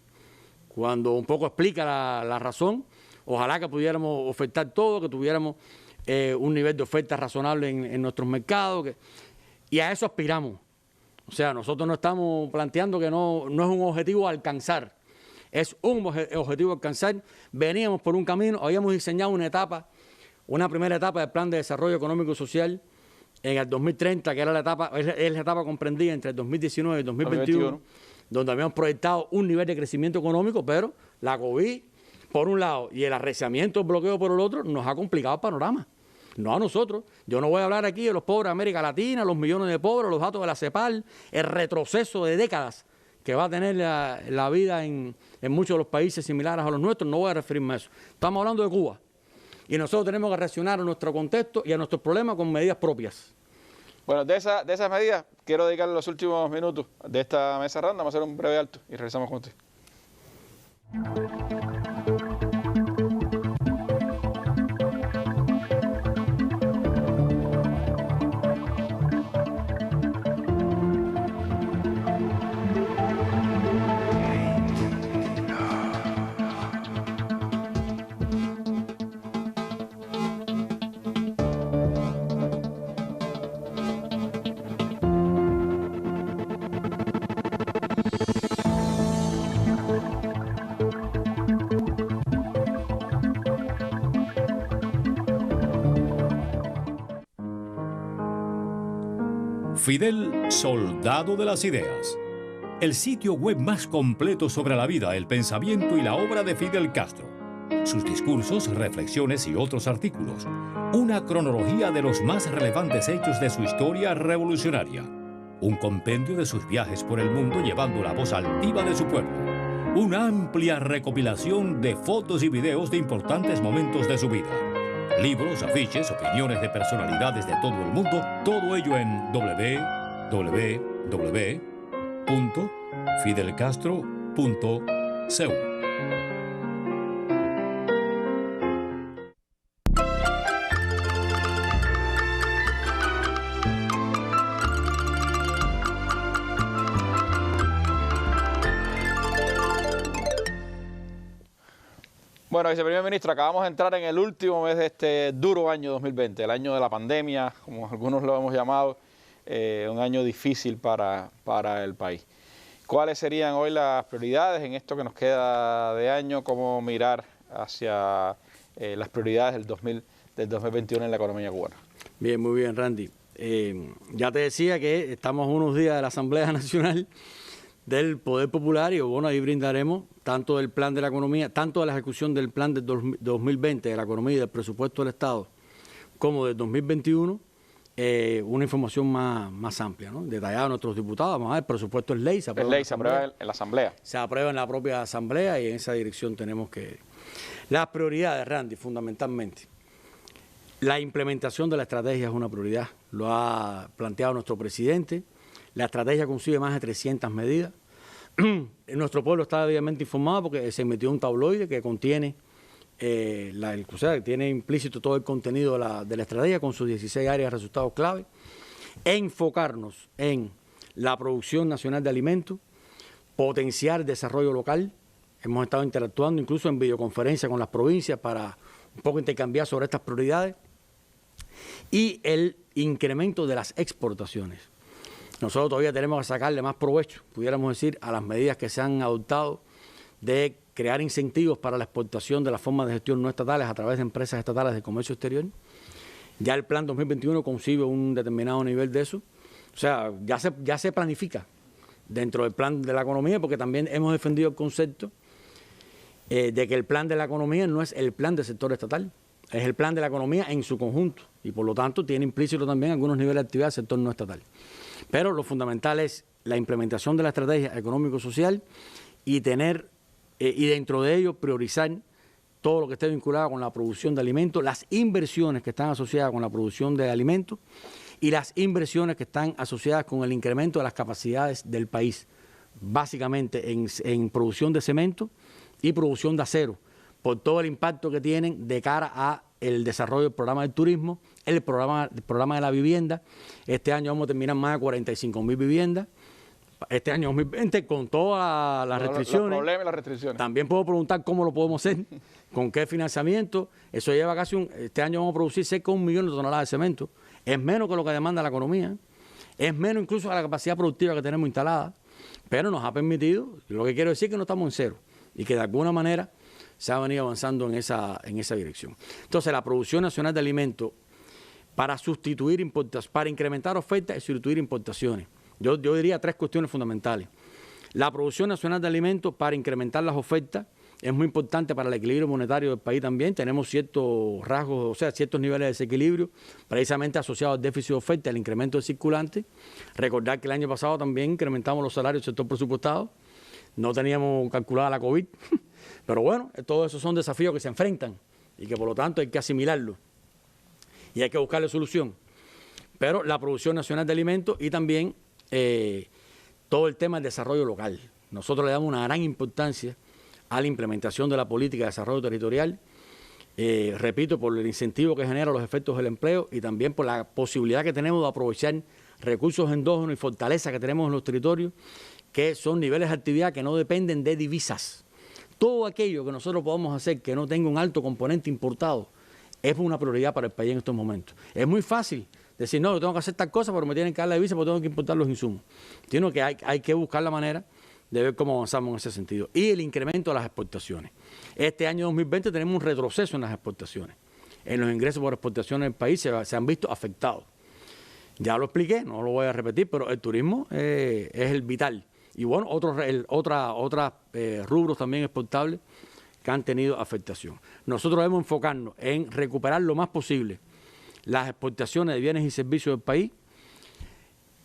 cuando un poco explica la razón. Ojalá que pudiéramos ofertar todo, que tuviéramos un nivel de oferta razonable en nuestros mercados, y a eso aspiramos. O sea, nosotros no estamos planteando que no es un objetivo a alcanzar, es un objetivo a alcanzar. Veníamos por un camino, habíamos diseñado una primera etapa del Plan de Desarrollo Económico y Social en el 2030, que era la etapa comprendida entre el 2019 y el 2021, donde habíamos proyectado un nivel de crecimiento económico, pero la COVID, por un lado, y el arreciamiento, el bloqueo por el otro, nos ha complicado el panorama. No a nosotros. Yo no voy a hablar aquí de los pobres de América Latina, los millones de pobres, los datos de la CEPAL, el retroceso de décadas que va a tener la vida en muchos de los países similares a los nuestros. No voy a referirme a eso. Estamos hablando de Cuba. Y nosotros tenemos que reaccionar a nuestro contexto y a nuestros problemas con medidas propias. Bueno, de esas medidas, quiero dedicarle los últimos minutos de esta mesa redonda. Vamos a hacer un breve alto y regresamos con usted. Fidel, soldado de las ideas. El sitio web más completo sobre la vida, el pensamiento y la obra de Fidel Castro. Sus discursos, reflexiones y otros artículos. Una cronología de los más relevantes hechos de su historia revolucionaria. Un compendio de sus viajes por el mundo llevando la voz altiva de su pueblo. Una amplia recopilación de fotos y videos de importantes momentos de su vida. Libros, afiches, opiniones de personalidades de todo el mundo, todo ello en www.fidelcastro.cu. Bueno, viceprimer ministro, acabamos de entrar en el último mes de este duro año 2020, el año de la pandemia, como algunos lo hemos llamado, un año difícil para el país. ¿Cuáles serían hoy las prioridades en esto que nos queda de año? ¿Cómo mirar hacia las prioridades del 2021 en la economía cubana? Bien, muy bien, Randy. Ya te decía que estamos a unos días de la Asamblea Nacional del Poder Popular y bueno, ahí brindaremos tanto del plan de la economía, tanto de la ejecución del plan del 2020 de la economía y del presupuesto del Estado, como del 2021, una información más amplia, ¿no? Detallada a nuestros diputados. Vamos a ver, el presupuesto es ley, se aprueba en la Asamblea. Se aprueba en la propia Asamblea y en esa dirección tenemos que ir. Las prioridades, Randy, fundamentalmente. La implementación de la estrategia es una prioridad, lo ha planteado nuestro presidente. La estrategia consigue más de 300 medidas. Nuestro pueblo está debidamente informado porque se emitió un tabloide que contiene, tiene implícito todo el contenido de la estrategia con sus 16 áreas de resultados clave. Enfocarnos en la producción nacional de alimentos, potenciar el desarrollo local. Hemos estado interactuando incluso en videoconferencia con las provincias para un poco intercambiar sobre estas prioridades. Y el incremento de las exportaciones. Nosotros todavía tenemos que sacarle más provecho, pudiéramos decir, a las medidas que se han adoptado de crear incentivos para la exportación de las formas de gestión no estatales a través de empresas estatales de comercio exterior. Ya el plan 2021 concibe un determinado nivel de eso. O sea, ya se planifica dentro del plan de la economía, porque también hemos defendido el concepto de que el plan de la economía no es el plan del sector estatal, es el plan de la economía en su conjunto y por lo tanto tiene implícito también algunos niveles de actividad del sector no estatal. Pero lo fundamental es la implementación de la estrategia económico-social y y dentro de ello priorizar todo lo que esté vinculado con la producción de alimentos, las inversiones que están asociadas con la producción de alimentos y las inversiones que están asociadas con el incremento de las capacidades del país, básicamente en producción de cemento y producción de acero, por todo el impacto que tienen de cara a el desarrollo del programa del turismo, el programa de la vivienda. Este año vamos a terminar más de 45.000 viviendas. Este año 2020 con todas las restricciones. Los problemas y las restricciones. También puedo preguntar cómo lo podemos hacer, con qué financiamiento. Eso lleva casi este año vamos a producir cerca de 1 millón de toneladas de cemento. Es menos que lo que demanda la economía. Es menos incluso a la capacidad productiva que tenemos instalada. Pero nos ha permitido, lo que quiero decir es que no estamos en cero y que de alguna manera se ha venido avanzando en esa dirección. Entonces, la producción nacional de alimentos para incrementar ofertas y sustituir importaciones. Yo diría 3 cuestiones fundamentales. La producción nacional de alimentos para incrementar las ofertas es muy importante para el equilibrio monetario del país también. Tenemos ciertos rasgos, o sea, ciertos niveles de desequilibrio precisamente asociados al déficit de oferta, al incremento de circulante. Recordar que el año pasado también incrementamos los salarios del sector presupuestado. No teníamos calculada la COVID. Pero bueno, todos esos son desafíos que se enfrentan y que por lo tanto hay que asimilarlos y hay que buscarle solución. Pero la producción nacional de alimentos y también todo el tema del desarrollo local. Nosotros le damos una gran importancia a la implementación de la política de desarrollo territorial, repito, por el incentivo que genera los efectos del empleo y también por la posibilidad que tenemos de aprovechar recursos endógenos y fortaleza que tenemos en los territorios, que son niveles de actividad que no dependen de divisas. Todo aquello que nosotros podamos hacer que no tenga un alto componente importado es una prioridad para el país en estos momentos. Es muy fácil decir, no, yo tengo que hacer tal cosa, pero me tienen que dar la divisa porque tengo que importar los insumos. Sino que hay que buscar la manera de ver cómo avanzamos en ese sentido. Y el incremento de las exportaciones. Este año 2020 tenemos un retroceso en las exportaciones. En los ingresos por exportaciones del país se han visto afectados. Ya lo expliqué, no lo voy a repetir, pero el turismo es el vital. Y bueno, otros rubros también exportables que han tenido afectación. Nosotros debemos enfocarnos en recuperar lo más posible las exportaciones de bienes y servicios del país,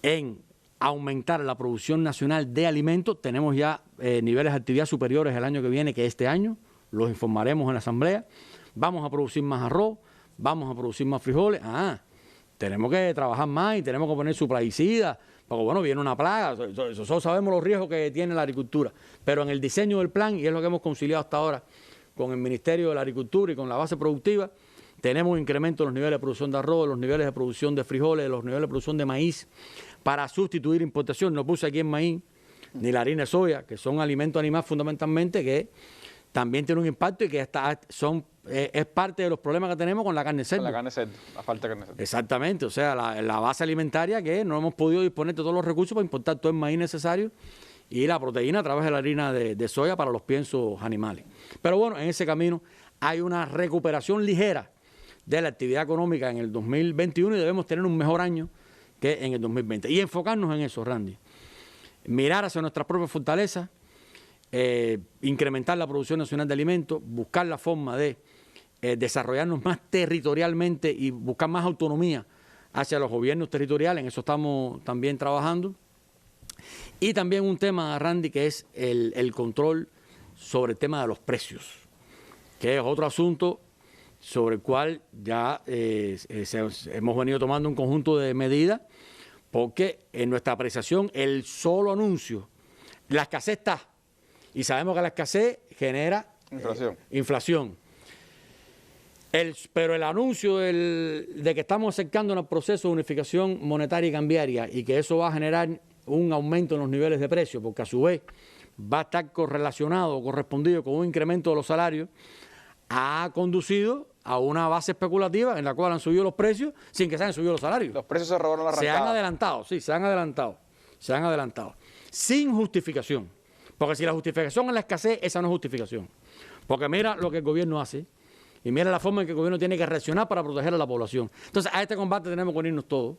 en aumentar la producción nacional de alimentos. Tenemos ya niveles de actividad superiores el año que viene que este año, los informaremos en la Asamblea. Vamos a producir más arroz, vamos a producir más frijoles. Tenemos que trabajar más y tenemos que poner suplaguicidas, porque bueno, viene una plaga, nosotros sabemos los riesgos que tiene la agricultura, pero en el diseño del plan, y es lo que hemos conciliado hasta ahora con el Ministerio de la Agricultura y con la base productiva, tenemos un incremento en los niveles de producción de arroz, los niveles de producción de frijoles, los niveles de producción de maíz, para sustituir importación. No puse aquí el maíz, ni la harina de soya, que son alimentos animales fundamentalmente, que también tienen un impacto y que es parte de los problemas que tenemos con la carne de cerdo. Con la carne de cerdo, la falta de carne de cerdo. Exactamente, o sea, la base alimentaria que no hemos podido disponer de todos los recursos para importar todo el maíz necesario y la proteína a través de la harina de soya para los piensos animales. Pero bueno, en ese camino hay una recuperación ligera de la actividad económica en el 2021 y debemos tener un mejor año que en el 2020. Y enfocarnos en eso, Randy. Mirar hacia nuestras propias fortalezas, incrementar la producción nacional de alimentos, buscar la forma de desarrollarnos más territorialmente y buscar más autonomía hacia los gobiernos territoriales. En eso estamos también trabajando. Y también un tema, Randy, que es el control sobre el tema de los precios, que es otro asunto sobre el cual ya hemos venido tomando un conjunto de medidas, porque en nuestra apreciación el solo anuncio, la escasez está, y sabemos que la escasez genera inflación. Pero el anuncio de que estamos acercándonos al proceso de unificación monetaria y cambiaria y que eso va a generar un aumento en los niveles de precios, porque a su vez va a estar correlacionado o correspondido con un incremento de los salarios, ha conducido a una base especulativa en la cual han subido los precios sin que se hayan subido los salarios. Los precios se robaron la arrancada. Se han adelantado, sí, se han adelantado. Sin justificación. Porque si la justificación es la escasez, esa no es justificación. Porque mira lo que el gobierno hace y mira la forma en que el gobierno tiene que reaccionar para proteger a la población. Entonces, a este combate tenemos que unirnos todos.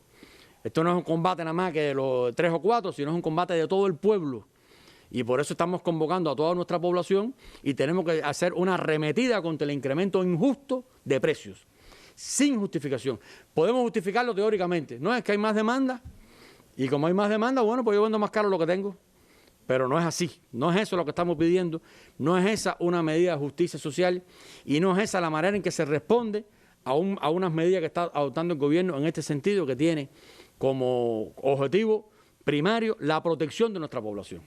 Esto no es un combate nada más que de los 3 o 4, sino es un combate de todo el pueblo. Y por eso estamos convocando a toda nuestra población y tenemos que hacer una arremetida contra el incremento injusto de precios, sin justificación. Podemos justificarlo teóricamente. No es que hay más demanda y como hay más demanda, bueno, pues yo vendo más caro lo que tengo. Pero no es así, no es eso lo que estamos pidiendo, no es esa una medida de justicia social y no es esa la manera en que se responde a unas medidas que está adoptando el gobierno en este sentido, que tiene como objetivo primario la protección de nuestra población.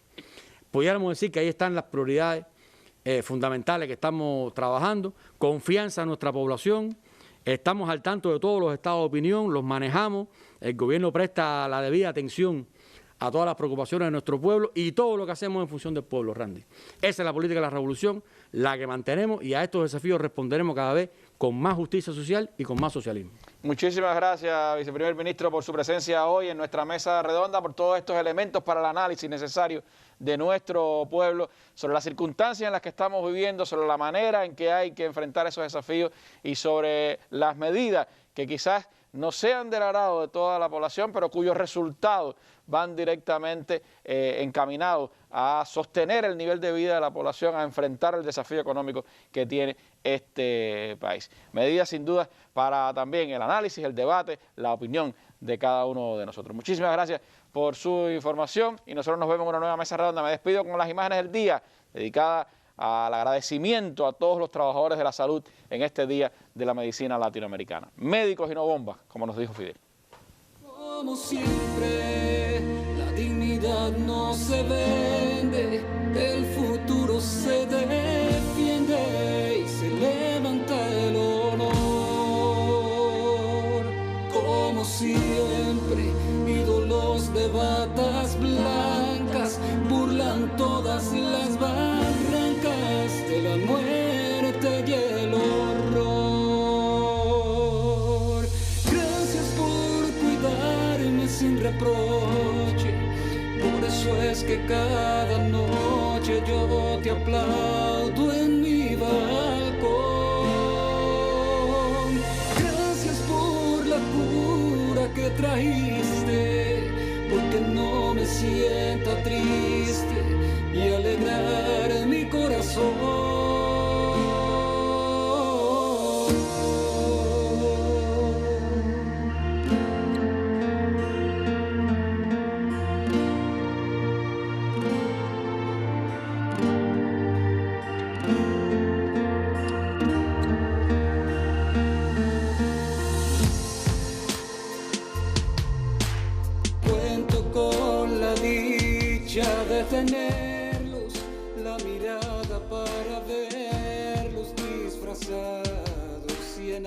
Pudiéramos decir que ahí están las prioridades fundamentales que estamos trabajando, confianza en nuestra población, estamos al tanto de todos los estados de opinión, los manejamos, el gobierno presta la debida atención a todas las preocupaciones de nuestro pueblo y todo lo que hacemos en función del pueblo, Randy. Esa es la política de la revolución, la que mantenemos y a estos desafíos responderemos cada vez con más justicia social y con más socialismo. Muchísimas gracias, viceprimer ministro, por su presencia hoy en nuestra mesa redonda, por todos estos elementos para el análisis necesario de nuestro pueblo, sobre las circunstancias en las que estamos viviendo, sobre la manera en que hay que enfrentar esos desafíos y sobre las medidas que quizás no sean del agrado de toda la población, pero cuyos resultados van directamente encaminados a sostener el nivel de vida de la población, a enfrentar el desafío económico que tiene este país. Medidas sin duda para también el análisis, el debate, la opinión de cada uno de nosotros. Muchísimas gracias por su información y nosotros nos vemos en una nueva mesa redonda. Me despido con las imágenes del día dedicada al agradecimiento a todos los trabajadores de la salud en este Día de la Medicina Latinoamericana. Médicos y no bombas, como nos dijo Fidel. Como siempre, la dignidad no se vende, el futuro se defiende y se levanta el honor. Como siempre, ídolos de batas blancas burlan todas las barrancas de la muerte y el horror. Gracias por cuidarme sin reproche, por eso es que cada noche yo te aplaudo en mi balcón. Gracias por la cura que trajiste, porque no me sienta triste y alegrar mi corazón. Cuento con la dicha de tenerlos, la mirada para verlos disfrazados y en